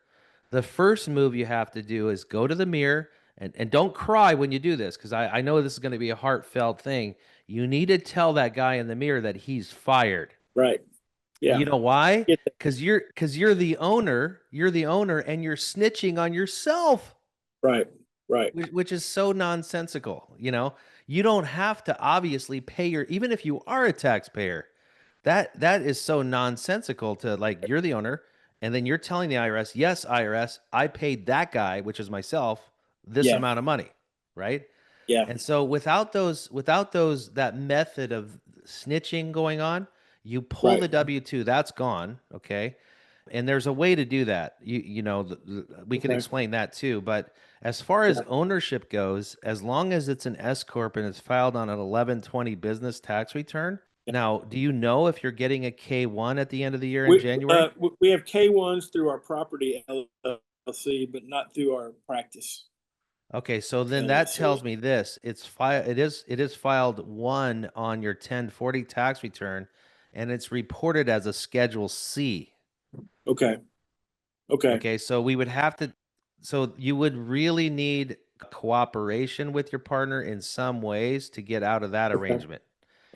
the first move you have to do is go to the mirror and don't cry when you do this, because I know this is going to be a heartfelt thing. You need to tell that guy in the mirror that he's fired. Right. Yeah. You know why? Get that. Because you're the owner, and you're snitching on yourself. Right. Right. Which is so nonsensical. You don't have to obviously pay even if you are a taxpayer. That is so nonsensical to, like, you're the owner and then you're telling the IRS, yes, IRS, I paid that guy, which is myself, this Yeah. amount of money, right? Yeah. And so without that method of snitching going on, you pull Right. the W-2, that's gone, okay? And there's a way to do that. We can Okay. explain that too. But as far as Yeah. ownership goes, as long as it's an S corp and it's filed on an 1120 business tax return. Now, do you know if you're getting a K1 at the end of the year in January? We have K1s through our property LLC, but not through our practice. Okay, so then that LLC. tells me this: it is filed 1 on your 1040 tax return, and it's reported as a Schedule C. Okay. Okay. Okay, so we would have to, so you would really need cooperation with your partner in some ways to get out of that Okay. arrangement.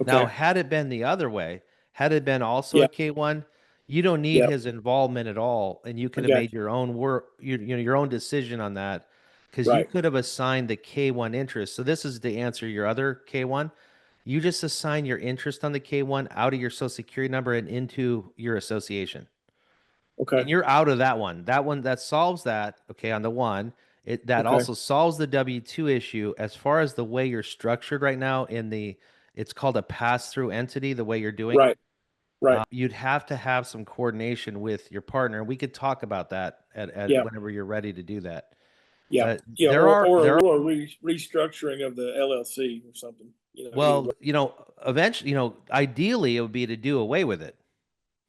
Okay. Now, had it been the other way, had it been also Yeah. a K1, you don't need Yeah. his involvement at all, and you could I have got made your own your own decision on that, because you Right. could have assigned the K1 interest. So this is to answer your other K1. You just assign your interest on the K1 out of your Social Security number and into your association. Okay. And you're out of that one. That solves that, okay, on the one. That Okay. also solves the W-2 issue. As far as the way you're structured right now it's called a pass-through entity, the way you're doing. Right. Right. You'd have to have some coordination with your partner. We could talk about that at Yeah. whenever you're ready to do that. Yeah. But Yeah. there are Restructuring of the LLC or something. Either well, way. eventually, ideally it would be to do away with it.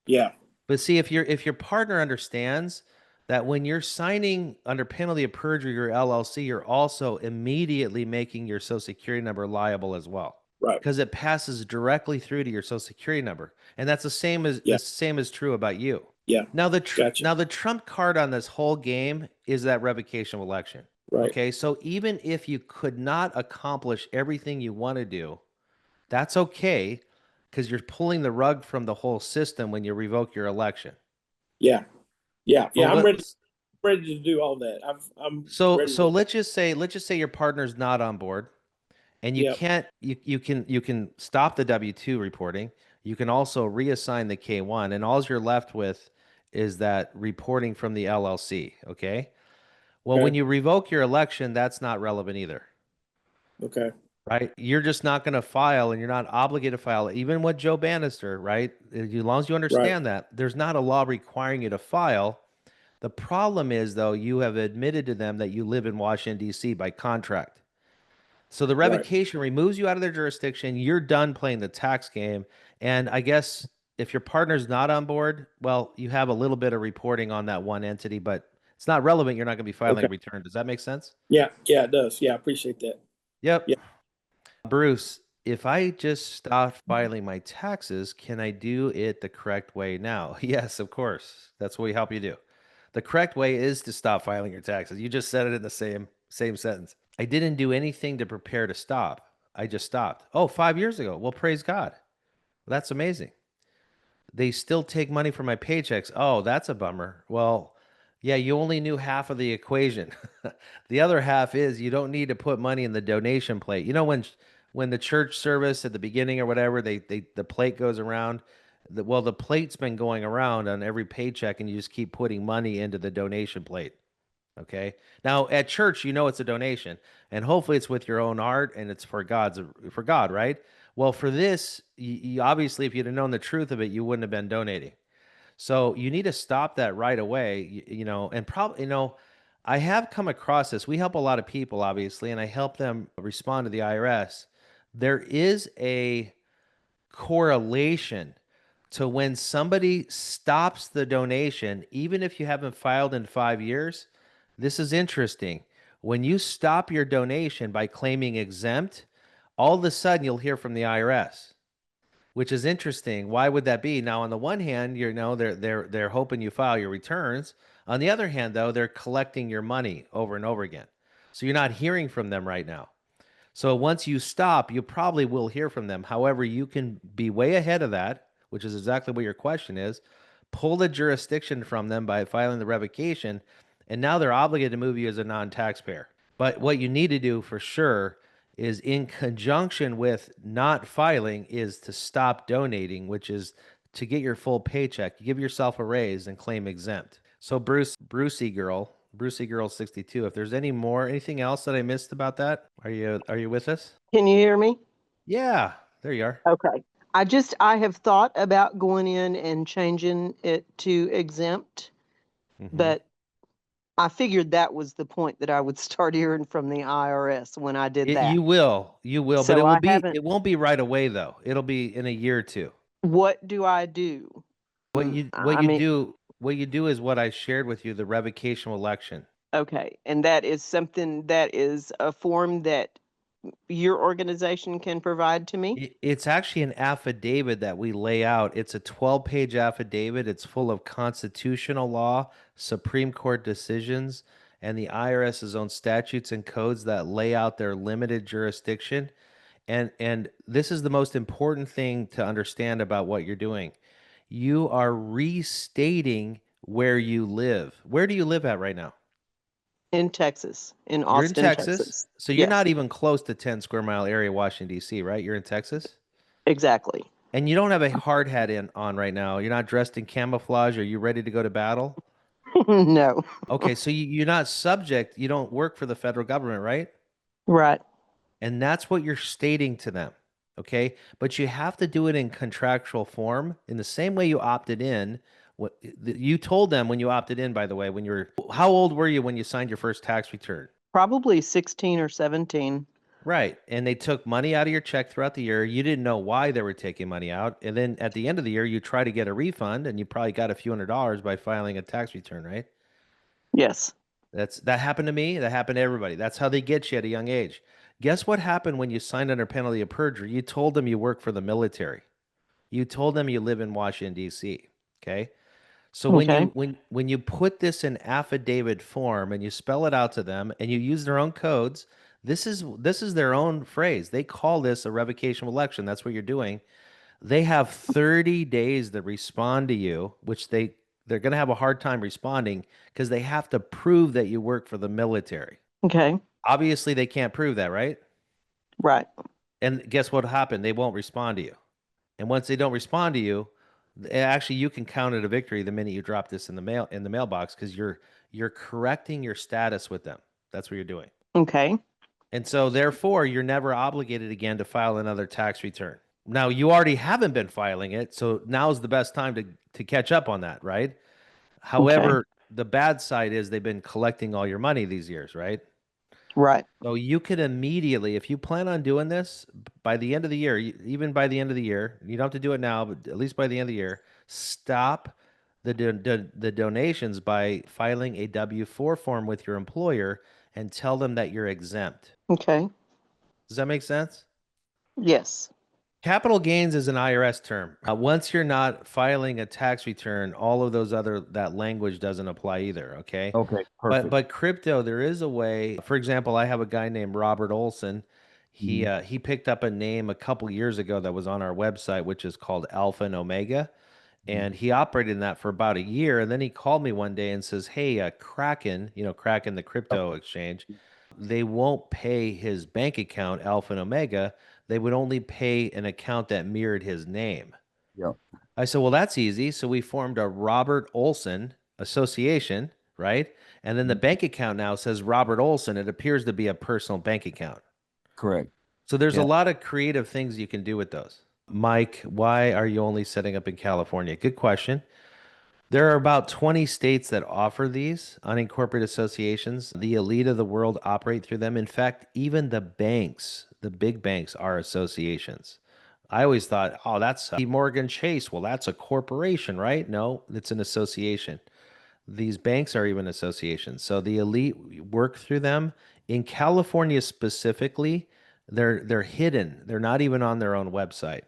Yeah. But see, if your partner understands that when you're signing under penalty of perjury your LLC, you're also immediately making your Social Security number liable as well. Right. Because it passes directly through to your Social Security number. And that's the same as true about you. Yeah. Now the Gotcha. trump card on this whole game is that revocation of election. Right. Okay, so even if you could not accomplish everything you want to do, that's okay, because you're pulling the rug from the whole system when you revoke your election. Yeah. Yeah. Yeah. Well, I'm ready to do all that. I'm So ready so to- let's just say your partner's not on board, and you Yep. can't you can stop the W-2 reporting. You can also reassign the K1, and all you're left with is that reporting from the LLC. Okay. Well, Okay. when you revoke your election, that's not relevant either. Okay. Right? You're just not going to file, and you're not obligated to file, even with Joe Bannister, right? As long as you understand that, there's not a law requiring you to file. The problem is, though, you have admitted to them that you live in Washington, D.C. by contract. So the revocation removes you out of their jurisdiction. You're done playing the tax game. And I guess if your partner's not on board, well, you have a little bit of reporting on that one entity, but it's not relevant. You're not going to be filing a return. Does that make sense? Yeah. Yeah. It does. Yeah. I appreciate that. Yep. Yeah. Bruce, if I just stopped filing my taxes, can I do it the correct way now? Yes, of course. That's what we help you do. The correct way is to stop filing your taxes. You just said it in the same sentence. I didn't do anything to prepare to stop. I just stopped. Oh, 5 years ago. Well, praise God. That's amazing. They still take money from my paychecks. Oh, that's a bummer. Well, yeah, you only knew half of the equation. The other half is you don't need to put money in the donation plate. You know, when the church service at the beginning or whatever, the plate goes around. The plate's been going around on every paycheck, and you just keep putting money into the donation plate. Okay. Now at church, it's a donation, and hopefully it's with your own heart and it's for God, right? Well, for this, you obviously, if you'd have known the truth of it, you wouldn't have been donating. So you need to stop that right away, and probably, I have come across this. We help a lot of people, obviously, and I help them respond to the IRS. There is a correlation to when somebody stops the donation, even if you haven't filed in 5 years. This is interesting. When you stop your donation by claiming exempt, all of a sudden you'll hear from the IRS, which is interesting. Why would that be? Now, on the one hand, they're hoping you file your returns. On the other hand, though, they're collecting your money over and over again. So you're not hearing from them right now. So once you stop, you probably will hear from them. However, you can be way ahead of that, which is exactly what your question is. Pull the jurisdiction from them by filing the revocation, and now they're obligated to move you as a non-taxpayer. But what you need to do for sure is, in conjunction with not filing, is to stop donating, which is to get your full paycheck. You give yourself a raise and claim exempt. So Brucey Girl 62, if there's anything else that I missed about that, are you with us? Can you hear me? Yeah, there you are. Okay. I have thought about going in and changing it to exempt, but I figured that was the point that I would start hearing from the IRS when I did that. You will, So but it won't be right away though. It'll be in a year or two. What do I do? What you do is what I shared with you, the revocation election. Okay. And that is something that is a form that your organization can provide to me? It's actually an affidavit that we lay out. It's a 12-page affidavit. It's full of constitutional law, Supreme Court decisions, and the IRS's own statutes and codes that lay out their limited jurisdiction. And this is the most important thing to understand about what you're doing. You are restating where you live. Where do you live at right now? In Texas, in You're in Austin, Texas. So you're Yes, not even close to 10 square mile area, Washington, D.C., right? You're in Texas? exactly. And you don't have a hard hat on right now. You're not dressed in camouflage. Are you ready to go to battle? No. Okay, so you're not subject. You don't work for the federal government, right? Right. And that's what you're stating to them. Okay. But you have to do it in contractual form in the same way you opted in. What you told them when you opted in, by the way, how old were you when you signed your first tax return? Probably 16 or 17. Right. And they took money out of your check throughout the year. You didn't know why they were taking money out. And then at the end of the year, you try to get a refund, and you probably got a few $100s by filing a tax return, right? Yes. That happened to me. That happened to everybody. That's how they get you at a young age. Guess what happened when you signed under penalty of perjury? You told them you work for the military. You told them you live in Washington, D.C. Okay. So when you put this in affidavit form and you spell it out to them and you use their own codes, this is their own phrase. They call this a revocation of election. That's what you're doing. They have 30 days to respond to you, which they're going to have a hard time responding because they have to prove that you work for the military. Okay. Obviously, they can't prove that, right? Right. And guess what happened? They won't respond to you. And once they don't respond to you, actually, you can count it a victory the minute you drop this in the mailbox, because you're correcting your status with them. That's what you're doing. Okay. And so therefore, you're never obligated again to file another tax return. Now, you already haven't been filing it, so now's the best time to catch up on that, right? However, the bad side is they've been collecting all your money these years, right? Right. So you could immediately, if you plan on doing this by the end of the year, even by the end of the year, you don't have to do it now, but at least by the end of the year, stop the donations by filing a W-4 form with your employer and tell them that you're exempt. Okay. Does that make sense? Yes. Capital gains is an IRS term. Once you're not filing a tax return, all of that language doesn't apply either. Okay. Okay. Perfect. But crypto, there is a way. For example, I have a guy named Robert Olson. He picked up a name a couple years ago that was on our website, which is called Alpha and Omega, and he operated in that for about a year. And then he called me one day and says, "Hey, Kraken, Kraken, the crypto exchange, they won't pay his bank account, Alpha and Omega. They would only pay an account that mirrored his name." Yeah. I said, "Well, that's easy." So we formed a Robert Olson Association, right? And then the bank account now says Robert Olson. It appears to be a personal bank account. Correct. So there's a Yeah. lot of creative things you can do with those. Mike, why are you only setting up in California? Good question. There are about 20 states that offer these unincorporated associations. The elite of the world operate through them. In fact, even the banks, the big banks, are associations. I always thought, oh, that's Morgan Chase. Well, that's a corporation, right? No, it's an association. These banks are even associations. So the elite work through them. In California specifically, they're hidden. They're not even on their own website.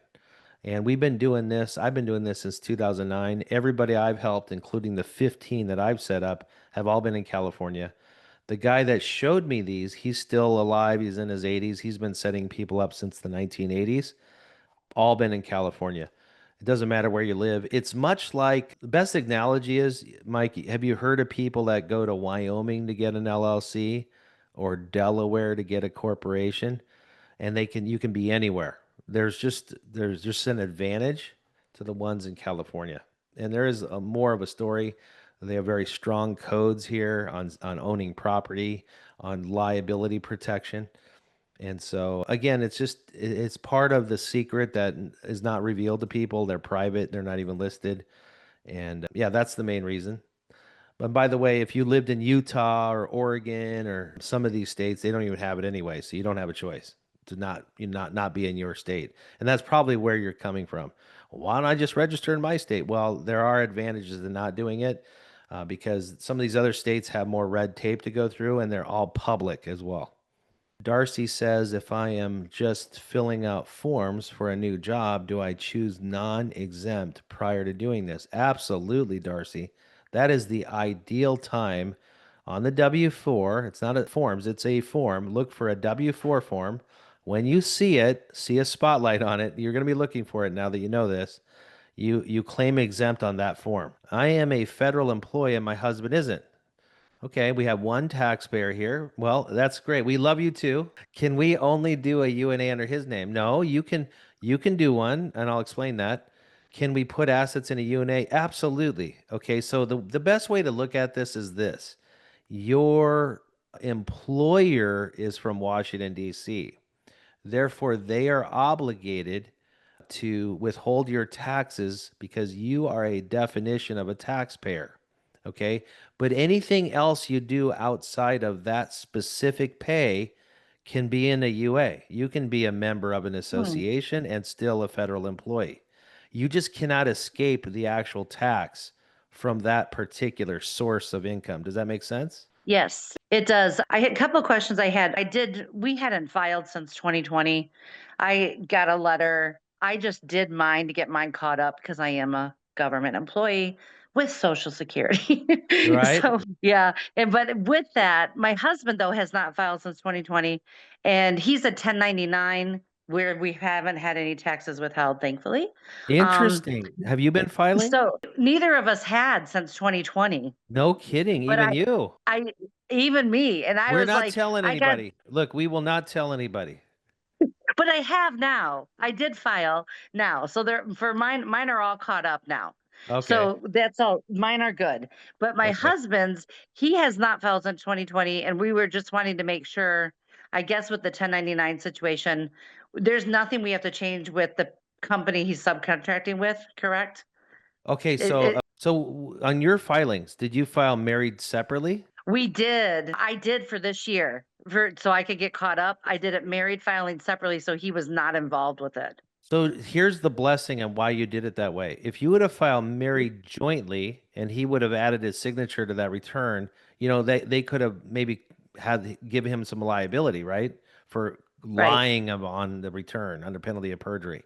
And we've been doing this. I've been doing this since 2009. Everybody I've helped, including the 15 that I've set up, have all been in California. The guy that showed me these, he's still alive. He's in his 80s. He's been setting people up since the 1980s, all been in California. It doesn't matter where you live. It's much like the best analogy is, Mike, have you heard of people that go to Wyoming to get an LLC or Delaware to get a corporation? And you can be anywhere. There's just an advantage to the ones in California. And there is more of a story. They have very strong codes here on owning property, on liability protection. And so again, it's part of the secret that is not revealed to people. They're private, they're not even listed. And yeah, that's the main reason. But by the way, if you lived in Utah or Oregon or some of these states, they don't even have it anyway, so you don't have a choice to not be in your state. And that's probably where you're coming from. Why don't I just register in my state? Well, there are advantages to not doing it because some of these other states have more red tape to go through, and they're all public as well. Darcy says, if I am just filling out forms for a new job, do I choose non-exempt prior to doing this? Absolutely, Darcy. That is the ideal time on the W-4. It's not a forms, it's a form. Look for a W-4 form. When you see it, see a spotlight on it. You're going to be looking for it now that you know this. You claim exempt on that form. I am a federal employee and my husband isn't. Okay, we have one taxpayer here. Well, that's great. We love you too. Can we only do a UNA under his name? No, you can do one, and I'll explain that. Can we put assets in a UNA? Absolutely. Okay, so the best way to look at this is this. Your employer is from Washington, D.C. Therefore, they are obligated to withhold your taxes because you are a definition of a taxpayer. Okay. But anything else you do outside of that specific pay can be in a UA. You can be a member of an association and still a federal employee. You just cannot escape the actual tax from that particular source of income. Does that make sense? Yes, it does. I had a couple of questions we hadn't filed since 2020. I got a letter. I just did mine to get mine caught up because I am a government employee with Social Security. Right. So, yeah. But with that, my husband, though, has not filed since 2020, and he's a 1099 where we haven't had any taxes withheld, thankfully. Interesting. Have you been filing? So neither of us had since 2020. No kidding. But Even you. Even me. And I We're was not like, telling anybody. Look, we will not tell anybody. but I have now. I did file now. So mine are all caught up now. Okay. So that's all. Mine are good. But my Okay. husband's, he has not filed since 2020. And we were just wanting to make sure, I guess with the 1099 situation, there's nothing we have to change with the company he's subcontracting with, correct? Okay, so on your filings, did you file married separately? We did. I did for this year, so I could get caught up. I did it married filing separately, so he was not involved with it. So here's the blessing and why you did it that way. If you would have filed married jointly and he would have added his signature to that return, they could have maybe give him some liability, right? For lying on the return under penalty of perjury.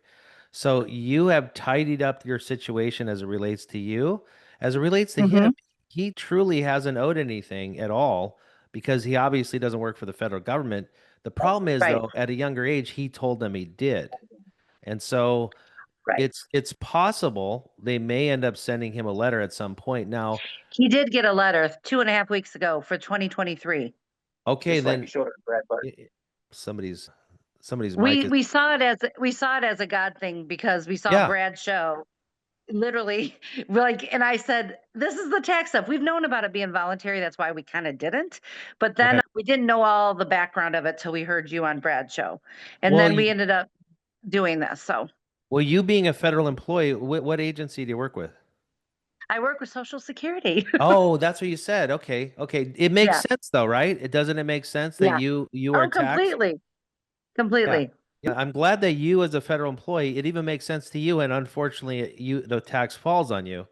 So you have tidied up your situation as it relates to you. As it relates to him, he truly hasn't owed anything at all because he obviously doesn't work for the federal government. The problem is, though, at a younger age, he told them he did. And so it's possible they may end up sending him a letter at some point. Now, he did get a letter 2.5 weeks ago for 2023. Okay, Just then somebody's mic is. We saw it as a God thing because we saw Brad's show. literally like, and I said, this is the tax stuff. We've known about it being voluntary. That's why we kind of didn't. But then Right. we didn't know all the background of it till we heard you on Brad's show. And Well, then we ended up doing this. So well, you being a federal employee, what agency do you work with? I work with Social Security. Oh, that's what you said. Okay. Okay. It makes Yeah. sense though, right? Doesn't it make sense that Yeah. you are Oh, taxed? completely. Yeah. Completely. Yeah. I'm glad that you as a federal employee, it even makes sense to you. And unfortunately, the tax falls on you.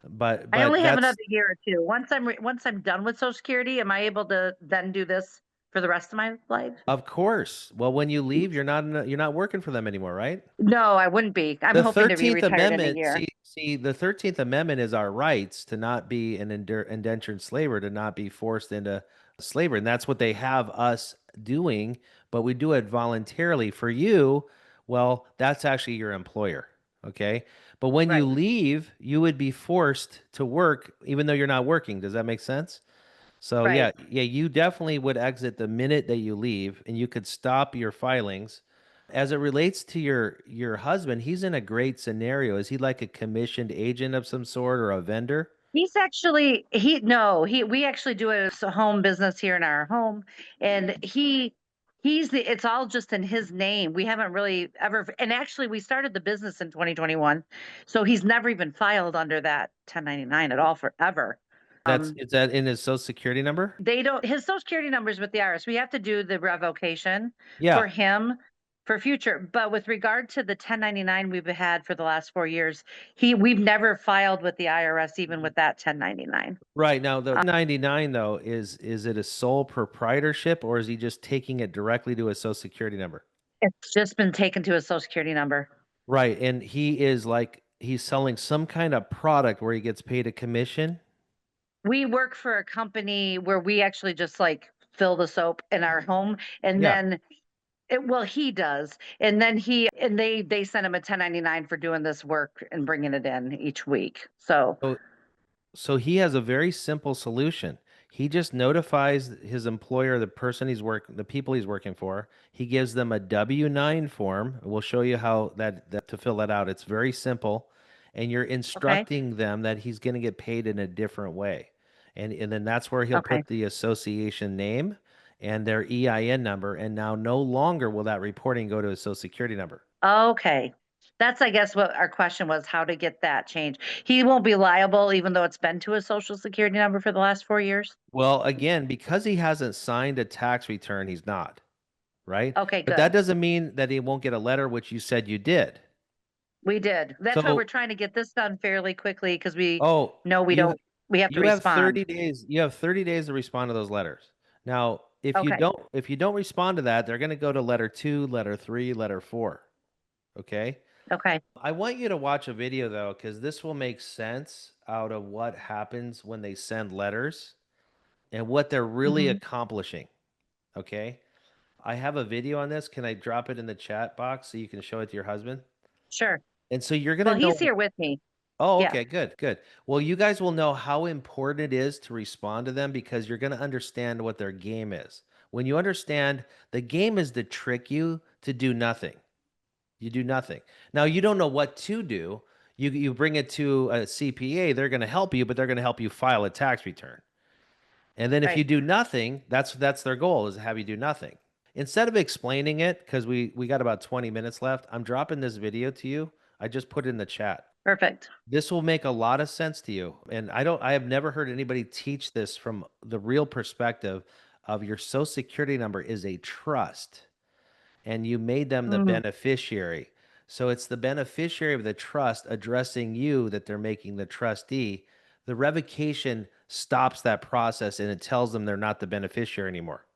But I only have that's another year or two. Once I'm done with Social Security, am I able to then do this for the rest of my life? of course. Well, when you leave, you're not working for them anymore, right? No, I wouldn't be. I'm The hoping to be 13th retired in a Amendment, year. see, the 13th Amendment is our rights to not be an indentured slaver, to not be forced into slavery. And that's what they have us doing, but we do it voluntarily. For you, well, that's actually your employer. Okay. But when you Right. leave, you would be forced to work even though you're not working. Does that make sense? So Right. yeah, you definitely would exit the minute that you leave, and you could stop your filings. As it relates to your husband, he's in a great scenario. Is he like a commissioned agent of some sort or a vendor? He's actually we actually do a home business here in our home, and it's all just in his name. We haven't really ever, and actually we started the business in 2021, so he's never even filed under that 1099 at all forever. Is that in his social security number? They don't, his social security numbers with the IRS. We have to do the revocation Yeah. for him for future. But with regard to the 1099 we've had for the last 4 years, we've never filed with the IRS, even with that 1099. Right. Now the 99 though, is it a sole proprietorship or is he just taking it directly to his social security number? It's just been taken to his social security number. Right. And he's selling some kind of product where he gets paid a commission. We work for a company where we actually just like fill the soap in our home, and Yeah. then he does, and then they send him a 1099 for doing this work and bringing it in each week. So So he has a very simple solution. He just notifies his employer, the people he's working for. He gives them a W-9 form. We'll show you how that to fill that out. It's very simple, and you're instructing them that he's going to get paid in a different way, and then that's where he'll Okay. put the association name and their EIN number, and now no longer will that reporting go to his social security number. Okay. That's, I guess, what our question was, how to get that changed. He won't be liable, even though it's been to his social security number for the last 4 years? Well, again, because he hasn't signed a tax return, he's not. Right? Okay, But that good. doesn't mean that he won't get a letter, which you said you did. We did. That's why So, we're trying to get this done fairly quickly, because we oh, know we you have to you have 30 respond. days. You have 30 days to respond to those letters. Now, Okay. if you don't respond to that, they're going to go to letter 2, letter 3, letter 4. Okay? Okay. I want you to watch a video though, because this will make sense out of what happens when they send letters and what they're really Mhm. accomplishing. Okay? I have a video on this. Can I drop it in the chat box so you can show it to your husband? Sure. And so you're going Well, to he's know. here with me. Oh, Yeah. okay, good, good. Well, you guys will know how important it is to respond to them because you're going to understand what their game is. When you understand the game is to trick you to do nothing. You do nothing. Now, you don't know what to do. You bring it to a CPA, they're going to help you, but they're going to help you file a tax return. And then if you Right. do nothing, that's their goal, is to have you do nothing. Instead of explaining it, because we got about 20 minutes left, I'm dropping this video to you. I just put it in the chat. Perfect. This will make a lot of sense to you. And I have never heard anybody teach this from the real perspective of your social security number is a trust and you made them the Mhm. beneficiary. So it's the beneficiary of the trust addressing you that they're making the trustee. The revocation stops that process and it tells them they're not the beneficiary anymore.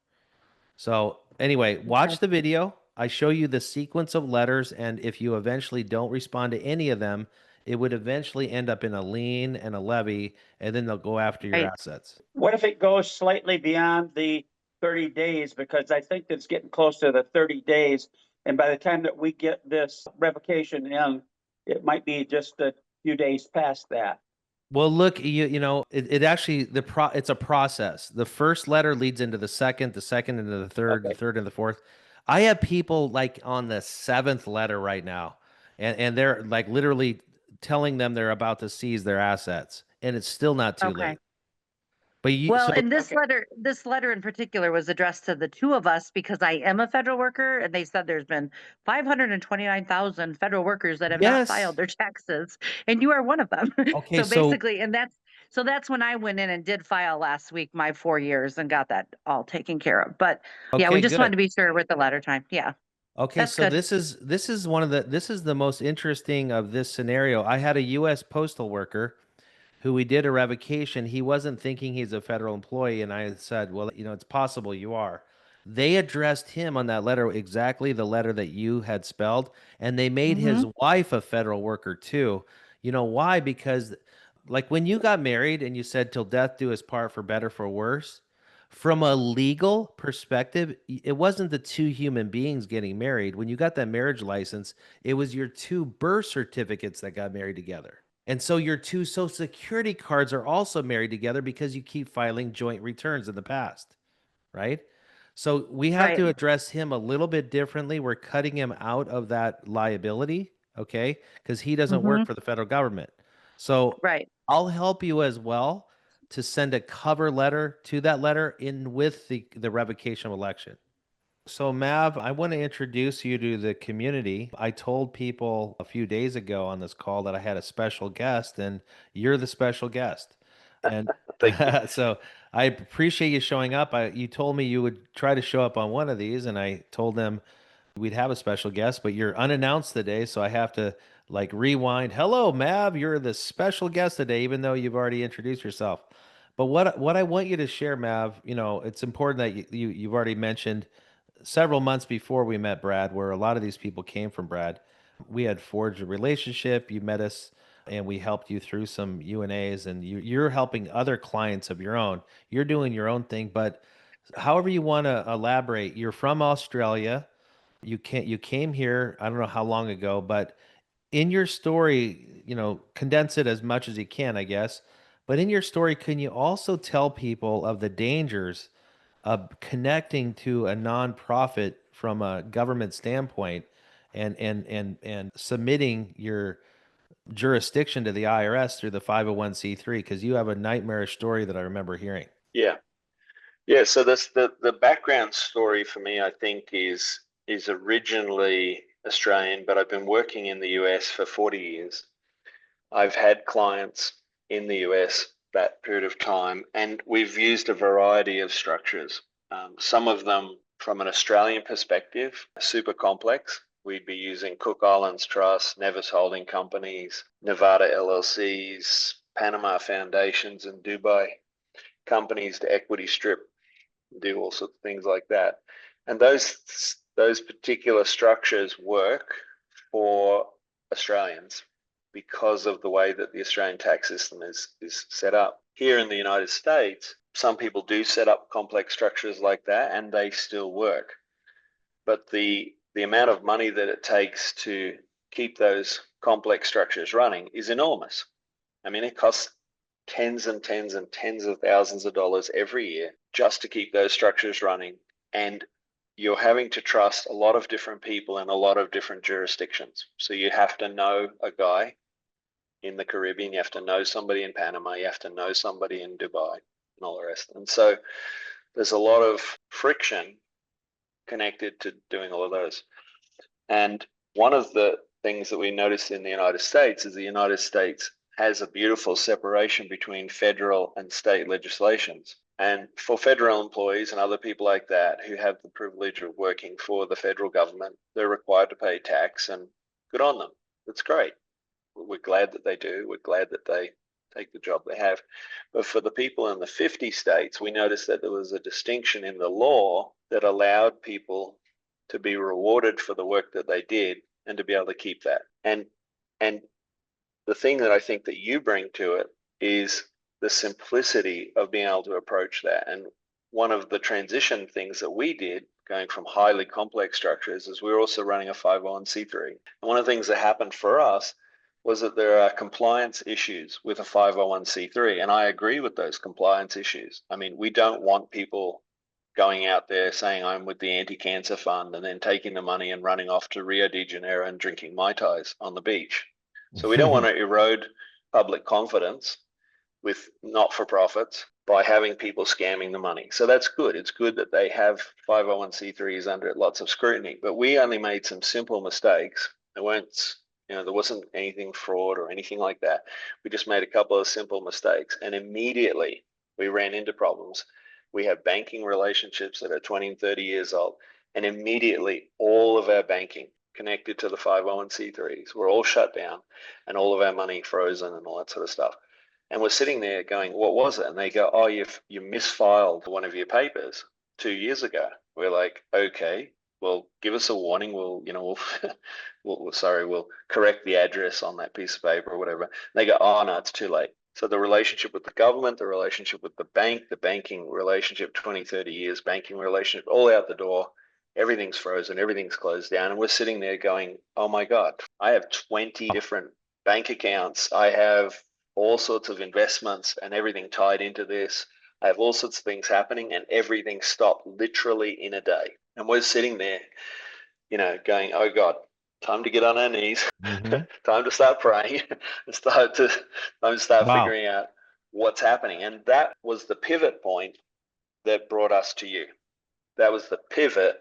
So anyway, watch the video. I show you the sequence of letters, and if you eventually don't respond to any of them, it would eventually end up in a lien and a levy, and then they'll go after your Right. assets. What if it goes slightly beyond the 30 days? Because I think it's getting close to the 30 days. And by the time that we get this revocation in, it might be just a few days past that. Well, look, it actually it's a process. The first letter leads into the second into the third, the third into the fourth. I have people like on the 7th letter right now, and they're like literally telling them they're about to seize their assets, and it's still not too Okay. late. But Well, so and this letter in particular was addressed to the two of us because I am a federal worker, and they said there's been 529,000 federal workers that have not filed yes. their taxes, and you are one of them. Okay, So so basically, that's when I went in and did file last week my 4 years and got that all taken care of. But yeah, we okay, just wanted good. to be sure with the letter time. Yeah, Okay, that's so good. this is the most interesting of this scenario. I had a US postal worker who we did a revocation. He wasn't thinking he's a federal employee, and I said, "Well, it's possible you are." They addressed him on that letter exactly the letter that you had spelled, and they made his Mm-hmm. wife a federal worker too. You know why? Because like when you got married and you said till death do us part for better for worse, from a legal perspective, it wasn't the two human beings getting married. When you got that marriage license, it was your two birth certificates that got married together. And so your two social security cards are also married together because you keep filing joint returns in the past, right? So we have Right. to address him a little bit differently. We're cutting him out of that liability, okay? Because he doesn't Mm-hmm. work for the federal government. So Right. I'll help you as well to send a cover letter to that letter in with the revocation of election. So, Mav, I want to introduce you to the community. I told people a few days ago on this call that I had a special guest, and you're the special guest. And so I appreciate you showing up. You told me you would try to show up on one of these, and I told them we'd have a special guest, but you're unannounced today, so I have to like rewind. Hello, Mav, you're the special guest today, even though you've already introduced yourself. But what I want you to share, Mav, it's important that you've already mentioned several months before we met Brad, where a lot of these people came from Brad. We had forged a relationship. You met us and we helped you through some UNAs, and you're helping other clients of your own. You're doing your own thing, but however you want to elaborate, you're from Australia. You came here, I don't know how long ago, but in your story, condense it as much as you can, I guess. But in your story, can you also tell people of the dangers connecting to a nonprofit from a government standpoint and submitting your jurisdiction to the IRS through the 501c3, because you have a nightmarish story that I remember hearing. Yeah. Yeah. So the background story for me, I think, is originally Australian, but I've been working in the US for 40 years. I've had clients in the US that period of time, and we've used a variety of structures. Some of them, from an Australian perspective, are super complex. We'd be using Cook Islands Trust, Nevis Holding Companies, Nevada LLCs, Panama Foundations, and Dubai companies to equity strip, do all sorts of things like that. And those particular structures work for Australians because of the way that the Australian tax system is set up. Here in the United States, some people do set up complex structures like that and they still work. But the amount of money that it takes to keep those complex structures running is enormous. I mean, it costs tens and tens and tens of thousands of dollars every year just to keep those structures running. And you're having to trust a lot of different people in a lot of different jurisdictions. So you have to know a guy in the Caribbean, you have to know somebody in Panama, you have to know somebody in Dubai, and all the rest. And so there's a lot of friction connected to doing all of those. And one of the things that we noticed in the United States is the United States has a beautiful separation between federal and state legislations. And for federal employees and other people like that who have the privilege of working for the federal government, they're required to pay tax, and good on them. That's great. We're glad that they do. We're glad that they take the job they have. But for the people in the 50 states, we noticed that there was a distinction in the law that allowed people to be rewarded for the work that they did and to be able to keep that. And the thing that I think that you bring to it is the simplicity of being able to approach that. And one of the transition things that we did, going from highly complex structures, is we were also running a 501c3. And one of the things that happened for us was that there are compliance issues with a 501c3. And I agree with those compliance issues. I mean, we don't want people going out there saying I'm with the anti-cancer fund and then taking the money and running off to Rio de Janeiro and drinking Mai Tais on the beach. So we don't want to erode public confidence with not-for-profits by having people scamming the money. So that's good. It's good that they have 501c3s under lots of scrutiny, but we only made some simple mistakes. There weren't, there wasn't anything fraud or anything like that. We just made a couple of simple mistakes, and immediately we ran into problems. We have banking relationships that are 20 and 30 years old, and immediately all of our banking connected to the 501c3s were all shut down and all of our money frozen and all that sort of stuff. And we're sitting there going, what was it? And they go, oh, you misfiled one of your papers 2 years ago. We're like, okay, well, give us a warning. We'll correct the address on that piece of paper or whatever. And they go, oh, no, it's too late. So the relationship with the government, the relationship with the bank, the banking relationship, 20, 30 years, banking relationship, all out the door. Everything's frozen, everything's closed down. And we're sitting there going, oh my God, I have 20 different bank accounts. I have all sorts of investments and everything tied into this. I have all sorts of things happening and everything stopped literally in a day. And we're sitting there, going, oh God, time to get on our knees, time to start praying, time to start figuring out what's happening. And that was the pivot point that brought us to you. That was the pivot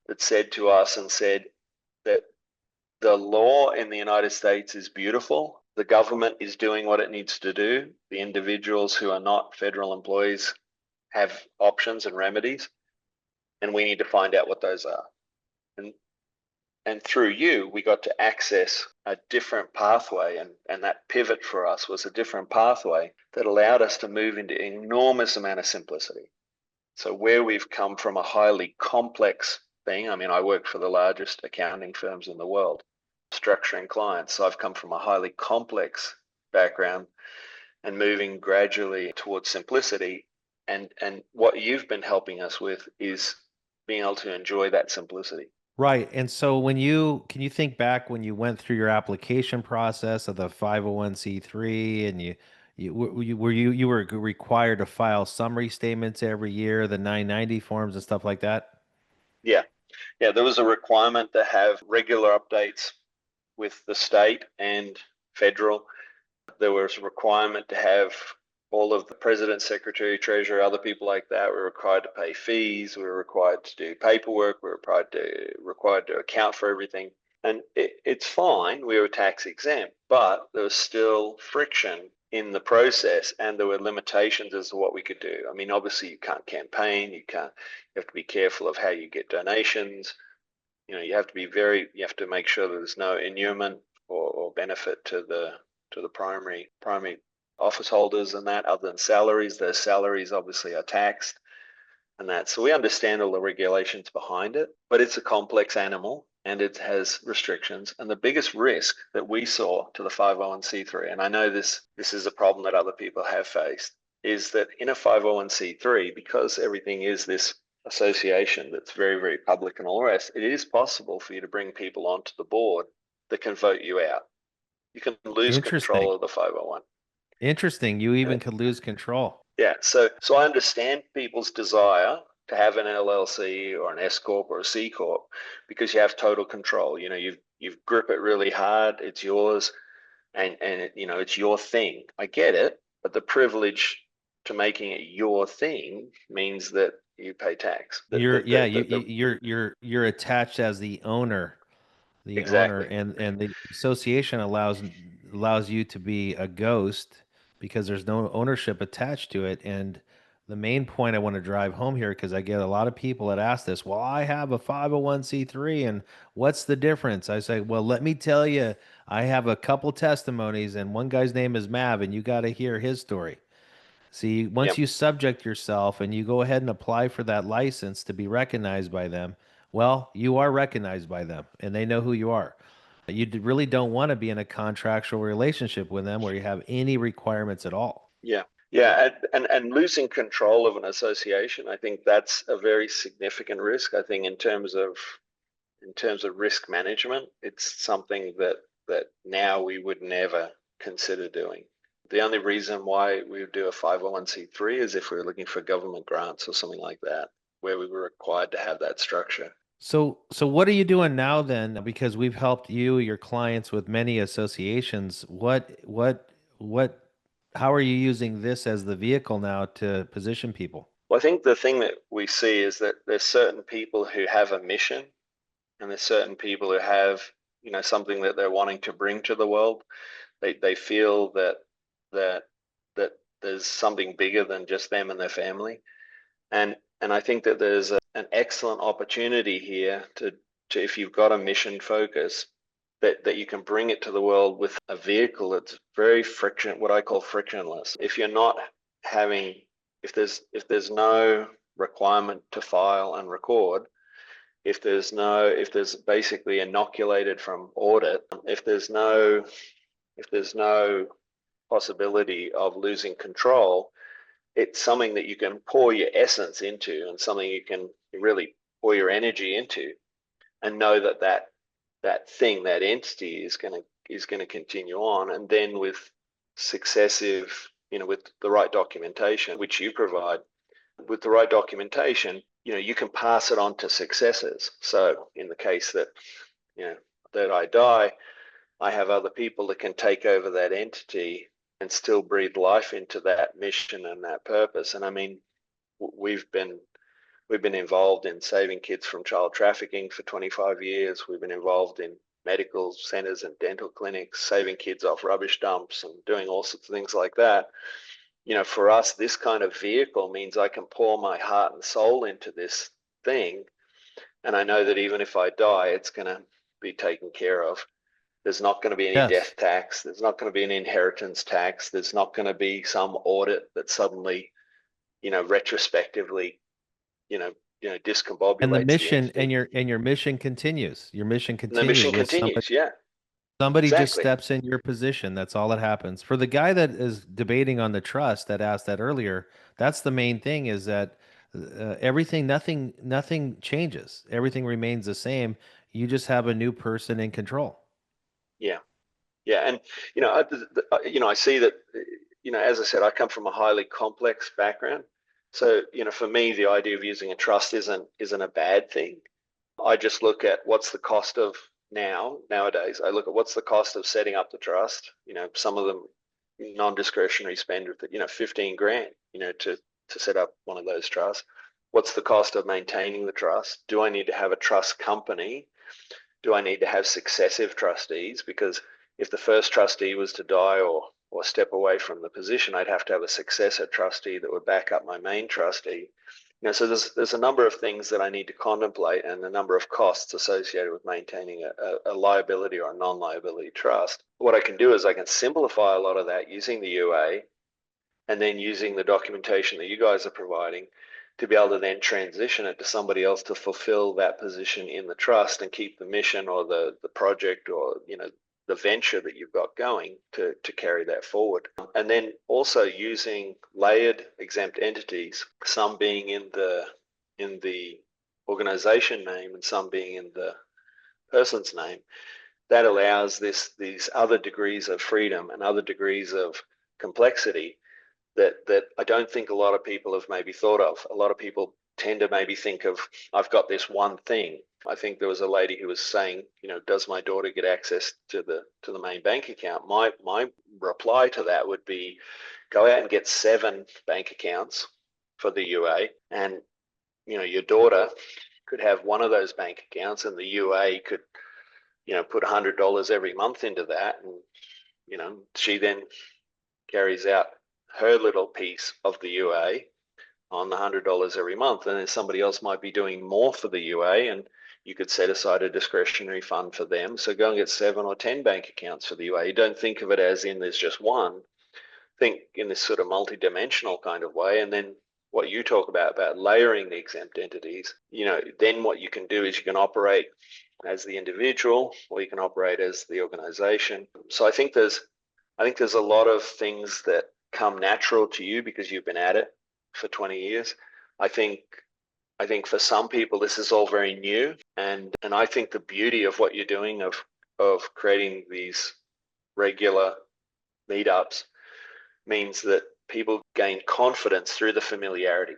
that said to us and said that the law in the United States is beautiful. The government is doing what it needs to do. The individuals who are not federal employees have options and remedies, and we need to find out what those are. And through you, we got to access a different pathway, and that pivot for us was a different pathway that allowed us to move into an enormous amount of simplicity. So where we've come from a highly complex thing, I work for the largest accounting firms in the world, structuring clients. So I've come from a highly complex background and moving gradually towards simplicity. And what you've been helping us with is being able to enjoy that simplicity. Right. And so can you think back when you went through your application process of the 501c3 and you were required to file summary statements every year, the 990 forms and stuff like that? Yeah. There was a requirement to have regular updates with the state and federal. There was a requirement to have all of the president, secretary, treasurer, other people like that were required to pay fees. We were required to do paperwork. We were required to account for everything. And it's fine. We were tax exempt, but there was still friction in the process, and there were limitations as to what we could do. Obviously you can't campaign. You have to be careful of how you get donations. You have to make sure that there's no inurement or benefit to the primary office holders and that, other than salaries. Those salaries obviously are taxed and that. So we understand all the regulations behind it, but it's a complex animal and it has restrictions. And the biggest risk that we saw to the 501c3, and I know this is a problem that other people have faced, is that in a 501c3, because everything is this association that's very, very public and all the rest, it is possible for you to bring people onto the board that can vote you out. You can lose control of the 501. Interesting. You even could lose control. Yeah. So I understand people's desire to have an LLC or an S Corp or a C Corp because you have total control. You grip it really hard. It's yours, and it's your thing. I get it, but the privilege to making it your thing means that you pay tax. You're attached as the owner. Exactly. Owner, and the association allows you to be a ghost because there's no ownership attached to it. And the main point I want to drive home here, because I get a lot of people that ask this, well, I have a 501c3 and what's the difference? I say, well, let me tell you, I have a couple testimonies and one guy's name is Mav and you got to hear his story. See, once you subject yourself and you go ahead and apply for that license to be recognized by them, well, you are recognized by them and they know who you are. You really don't want to be in a contractual relationship with them where you have any requirements at all. Yeah. And losing control of an association, I think that's a very significant risk. I think in terms of risk management, it's something that now we would never consider doing. The only reason why we would do a 501c3 is if we were looking for government grants or something like that, where we were required to have that structure. So what are you doing now then? Because we've helped you, your clients with many associations. How are you using this as the vehicle now to position people? Well, I think the thing that we see is that there's certain people who have a mission, and there's certain people who have, something that they're wanting to bring to the world. They feel that there's something bigger than just them and their family. And I think that there's an excellent opportunity here to if you've got a mission focus, that you can bring it to the world with a vehicle that's very what I call frictionless. If you're not having, if there's no requirement to file and record, if there's basically inoculated from audit, if there's no possibility of losing control, it's something that you can pour your essence into, and something you can really pour your energy into, and know that entity is going to continue on. And then with successive, with the right documentation, which you provide, with the right documentation, you can pass it on to successors. So in the case that, that I die, I have other people that can take over that entity and still breathe life into that mission and that purpose. And I mean, we've been involved in saving kids from child trafficking for 25 years. We've been involved in medical centers and dental clinics, saving kids off rubbish dumps and doing all sorts of things like that. For us, this kind of vehicle means I can pour my heart and soul into this thing. And I know that even if I die, it's going to be taken care of. There's not going to be any death tax. There's not going to be an inheritance tax. There's not going to be some audit that suddenly, retrospectively, discombobulates. And the mission and your mission continues. Your mission continues. And the mission continues. Somebody exactly. just steps in your position. That's all that happens. For the guy that is debating on the trust that asked that earlier, that's the main thing, is that nothing changes. Everything remains the same. You just have a new person in control. Yeah. And, I see that, as I said, I come from a highly complex background. So, for me, the idea of using a trust isn't a bad thing. I just look at what's the cost of nowadays. I look at what's the cost of setting up the trust. Some of them non-discretionary spend with, $15,000, to set up one of those trusts. What's the cost of maintaining the trust? Do I need to have a trust company? Do I need to have successive trustees? Because if the first trustee was to die or step away from the position, I'd have to have a successor trustee that would back up my main trustee. So there's a number of things that I need to contemplate, and a number of costs associated with maintaining a liability or a non-liability trust. What I can do is I can simplify a lot of that using the UA, and then using the documentation that you guys are providing to be able to then transition it to somebody else to fulfill that position in the trust and keep the mission or the project or, the venture that you've got going to carry that forward. And then also using layered exempt entities, some being in the organization name and some being in the person's name. That allows these other degrees of freedom and other degrees of complexity that I don't think a lot of people have maybe thought of. A lot of people tend to maybe think of, I've got this one thing. I think there was a lady who was saying, does my daughter get access to the main bank account? My reply to that would be, go out and get 7 bank accounts for the UA, and your daughter could have one of those bank accounts, and the UA could put $100 every month into that, and she then carries out her little piece of the UA on the $100 every month, and then somebody else might be doing more for the UA, and you could set aside a discretionary fund for them. So go and get 7 or 10 bank accounts for the UA. You don't think of it as in there's just one. Think in this sort of multi-dimensional kind of way. And then what you talk about layering the exempt entities, then what you can do is you can operate as the individual, or you can operate as the organization. So I think there's a lot of things that come natural to you because you've been at it for 20 years. I think for some people this is all very new, and I think the beauty of what you're doing of creating these regular meetups means that people gain confidence through the familiarity.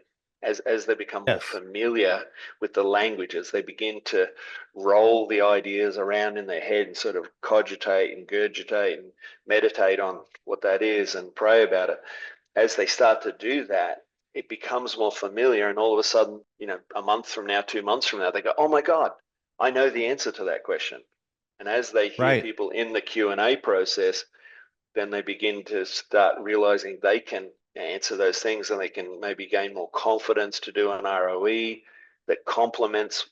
as they become more Yes. familiar with the languages, they begin to roll the ideas around in their head and sort of cogitate and gurgitate and meditate on what that is and pray about it. As they start to do that, it becomes more familiar, and all of a sudden, a month from now, 2 months from now, they go, oh my God, I know the answer to that question. And as they hear Right. people in the Q&A process, then they begin to start realizing they can answer those things, and they can maybe gain more confidence to do an ROE that complements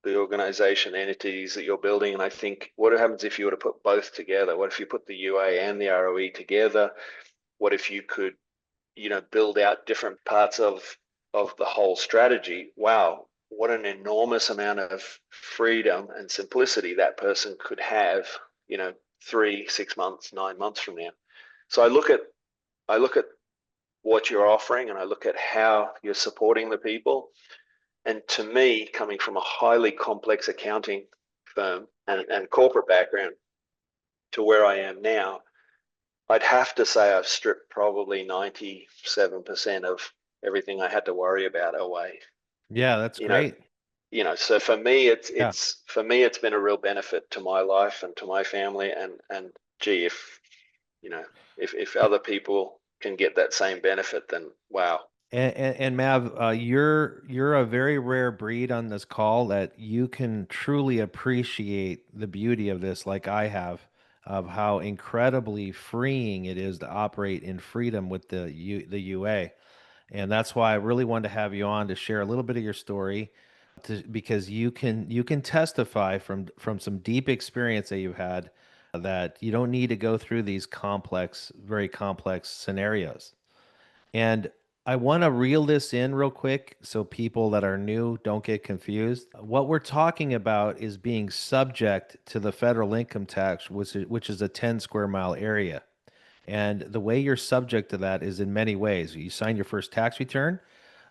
the organization entities that you're building. And I think what happens if you were to put both together? What if you put the UA and the ROE together? What if you could, build out different parts of the whole strategy? Wow, what an enormous amount of freedom and simplicity that person could have, 3, 6 months, 9 months from now. So I look at what you're offering, and I look at how you're supporting the people. And to me, coming from a highly complex accounting firm and corporate background to where I am now, I'd have to say I've stripped probably 97% of everything I had to worry about away. Yeah, that's You know, great. So for me, Yeah. it's been a real benefit to my life and to my family. And gee, if other people can get that same benefit, then wow. And Mav, you're a very rare breed on this call that you can truly appreciate the beauty of this, like I have, of how incredibly freeing it is to operate in freedom with the UA. And that's why I really wanted to have you on to share a little bit of your story, because you can testify from some deep experience that you've had, that you don't need to go through these very complex scenarios. And I want to reel this in real quick so people that are new don't get confused. What we're talking about is being subject to the federal income tax, which is a 10 square mile area. And the way you're subject to that is in many ways. You sign your first tax return,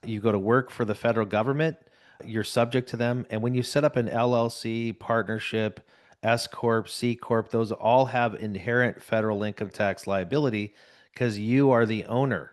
you go to work for the federal government, you're subject to them. And when you set up an LLC, partnership, S Corp, C Corp, those all have inherent federal income tax liability because you are the owner.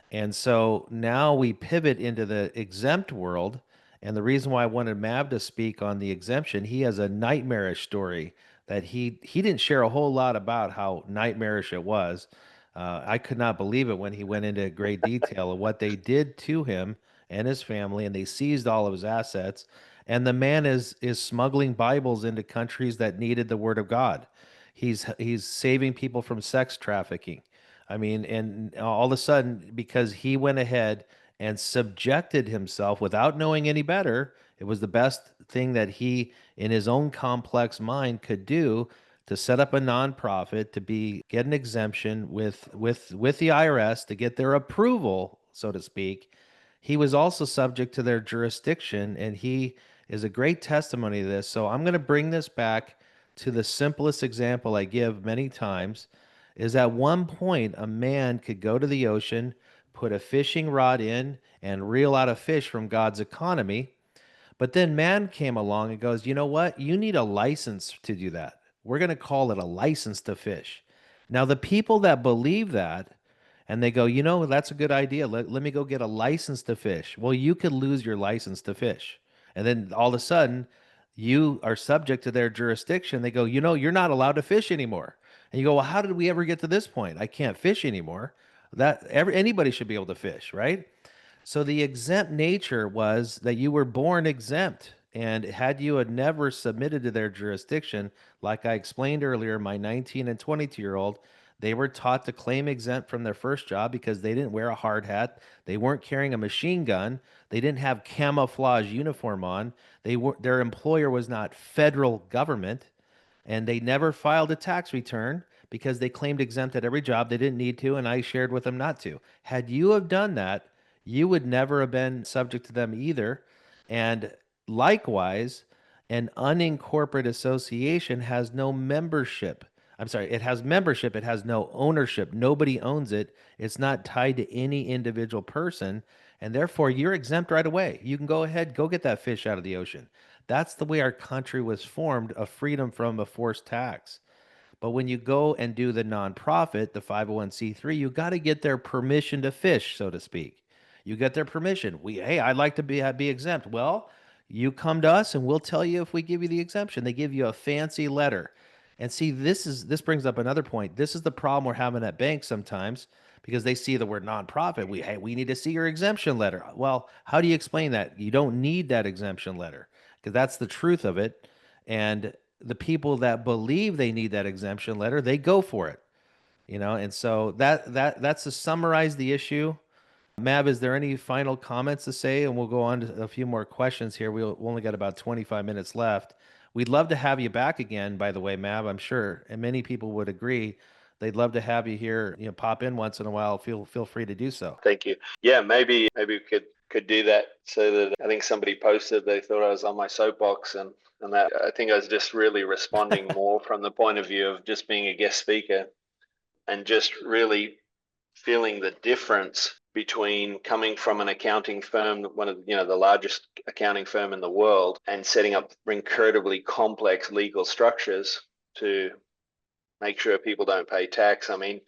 And so now we pivot into the exempt world. And the reason why I wanted Mav to speak on the exemption, he has a nightmarish story that he didn't share a whole lot about how nightmarish it was. I could not believe it when he went into great detail of what they did to him and his family, and they seized all of his assets. And the man is smuggling Bibles into countries that needed the word of God. He's saving people from sex trafficking. I mean, and all of a sudden, because he went ahead and subjected himself without knowing any better, it was the best thing that he, in his own complex mind, could do to set up a nonprofit to get an exemption with the IRS to get their approval, so to speak. He was also subject to their jurisdiction, and he is a great testimony to this. So I'm going to bring this back to the simplest example I give many times. Is at one point a man could go to the ocean, put a fishing rod in, and reel out a fish from God's economy. But then man came along and goes, you know what? You need a license to do that. We're going to call it a license to fish. Now, the people that believe that, and they go, that's a good idea. Let me go get a license to fish. Well, you could lose your license to fish. And then all of a sudden, you are subject to their jurisdiction. They go, you're not allowed to fish anymore. And you go, well, how did we ever get to this point? I can't fish anymore. Anybody should be able to fish, right? So the exempt nature was that you were born exempt. And had you had never submitted to their jurisdiction, like I explained earlier, my 19 and 22-year-old, they were taught to claim exempt from their first job because they didn't wear a hard hat. They weren't carrying a machine gun. They didn't have camouflage uniform on. Their employer was not federal government, and they never filed a tax return because they claimed exempt at every job. They didn't need to, and I shared with them not to. Had you have done that, you would never have been subject to them either. And likewise, an unincorporated association has no membership. I'm sorry, it has membership, it has no ownership. Nobody owns it. It's not tied to any individual person. And therefore, you're exempt right away. You can go ahead, go get that fish out of the ocean. That's the way our country was formed, a freedom from a forced tax. But when you go and do the nonprofit, the 501c3, you got to get their permission to fish, so to speak. You get their permission. Hey, I'd like to be exempt. Well, you come to us and we'll tell you if we give you the exemption. They give you a fancy letter. And see, this brings up another point. This is the problem we're having at banks sometimes because they see the word nonprofit. We need to see your exemption letter. Well, how do you explain that? You don't need that exemption letter because that's the truth of it. And the people that believe they need that exemption letter, they go for it. And so that's to summarize the issue. Mav, is there any final comments to say? And we'll go on to a few more questions here. We'll only got about 25 minutes left. We'd love to have you back again, by the way, Mav, I'm sure, and many people would agree. They'd love to have you here, pop in once in a while. Feel free to do so. Thank you. Yeah, maybe we could do that so that I think somebody posted they thought I was on my soapbox and that I think I was just really responding more from the point of view of just being a guest speaker and just really feeling the difference between coming from an accounting firm, one of the largest accounting firm in the world, and setting up incredibly complex legal structures to make sure people don't pay tax. I mean,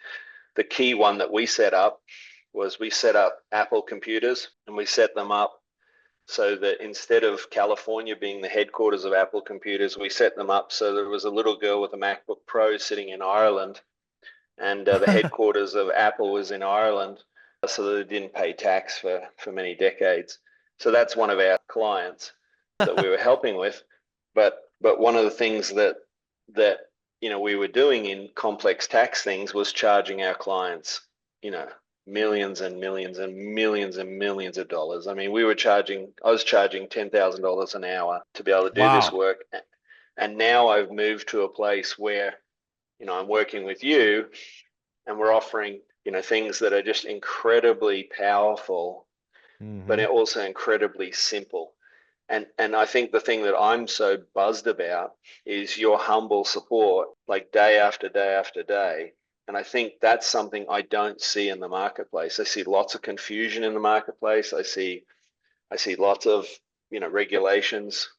the key one that we set up was we set up Apple computers, and we set them up so that instead of California being the headquarters of Apple computers, we set them up so there was a little girl with a MacBook Pro sitting in Ireland, and the headquarters of Apple was in Ireland, so that they didn't pay tax for many decades. So that's one of our clients that we were helping with. But one of the things that we were doing in complex tax things was charging our clients, millions and millions and millions and millions of dollars. I mean, I was charging $10,000 an hour to be able to do this work. And now I've moved to a place where, I'm working with you and we're offering, things that are just incredibly powerful, but also incredibly simple. And I think the thing that I'm so buzzed about is your humble support, like day after day after day. And I think that's something I don't see in the marketplace. I see lots of confusion in the marketplace. I see lots of, regulations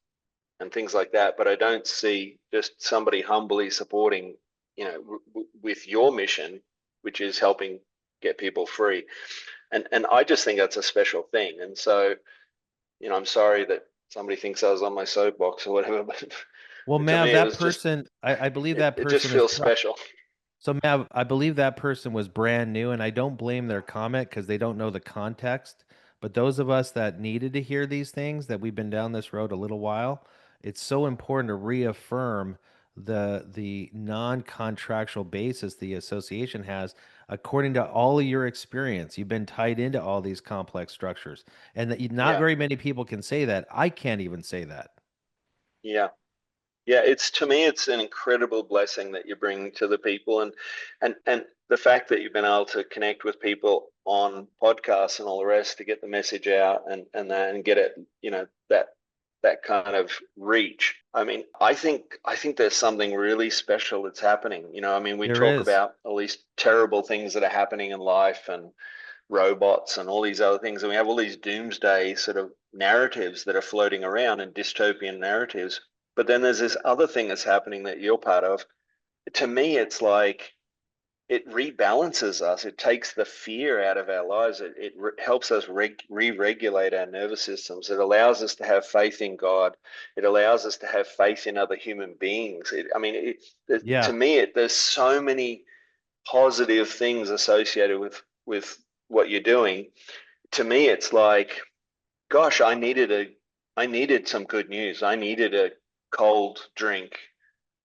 and things like that, but I don't see just somebody humbly supporting, with your mission, which is helping get people free. And I just think that's a special thing. And so, I'm sorry that somebody thinks I was on my soapbox or whatever, but well, Mav, that person, I believe that person it just feels special. So Mav, I believe that person was brand new, and I don't blame their comment because they don't know the context. But those of us that needed to hear these things, that we've been down this road a little while, it's so important to reaffirm the non-contractual basis the association has according to all of your experience. You've been tied into all these complex structures, and that not very many people can say that. I can't even say that. Yeah. To me, it's an incredible blessing that you bring to the people, and the fact that you've been able to connect with people on podcasts and all the rest to get the message out and get it, that kind of reach. I mean, I think there's something really special that's happening. We talk about all these terrible things that are happening in life and robots and all these other things, and we have all these doomsday sort of narratives that are floating around and dystopian narratives. But then there's this other thing that's happening that you're part of. To me, it's like it rebalances us. It takes the fear out of our lives. It helps us re-regulate our nervous systems. It allows us to have faith in God. It allows us to have faith in other human beings. To me, there's so many positive things associated with what you're doing. To me, it's like, gosh, I needed some good news. I needed a cold drink.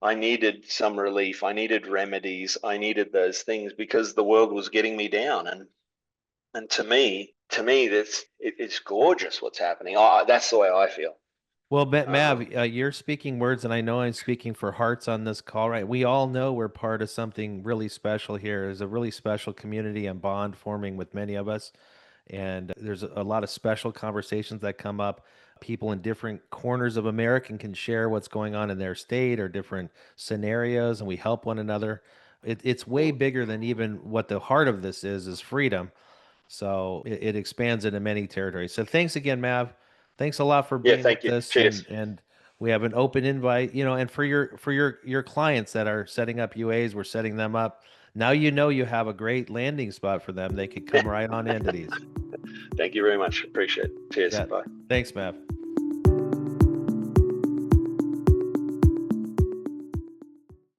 I needed some relief. I needed remedies. I needed those things because the world was getting me down. And to me, it's gorgeous what's happening. That's the way I feel. Well, Mav, you're speaking words, and I know I'm speaking for hearts on this call, right? We all know we're part of something really special here. There's a really special community and bond forming with many of us. And there's a lot of special conversations that come up. People in different corners of America can share what's going on in their state or different scenarios, and we help one another. It's way bigger than even what the heart of this is freedom. So it expands into many territories. So thanks again, Mav. Thanks a lot for being with us. Cheers. And We have an open invite, and for your clients that are setting up UAs, we're setting them up. Now you have a great landing spot for them. They could come right on into these. Thank you very much. Appreciate it. Cheers. Yeah. Bye. Thanks, Mav.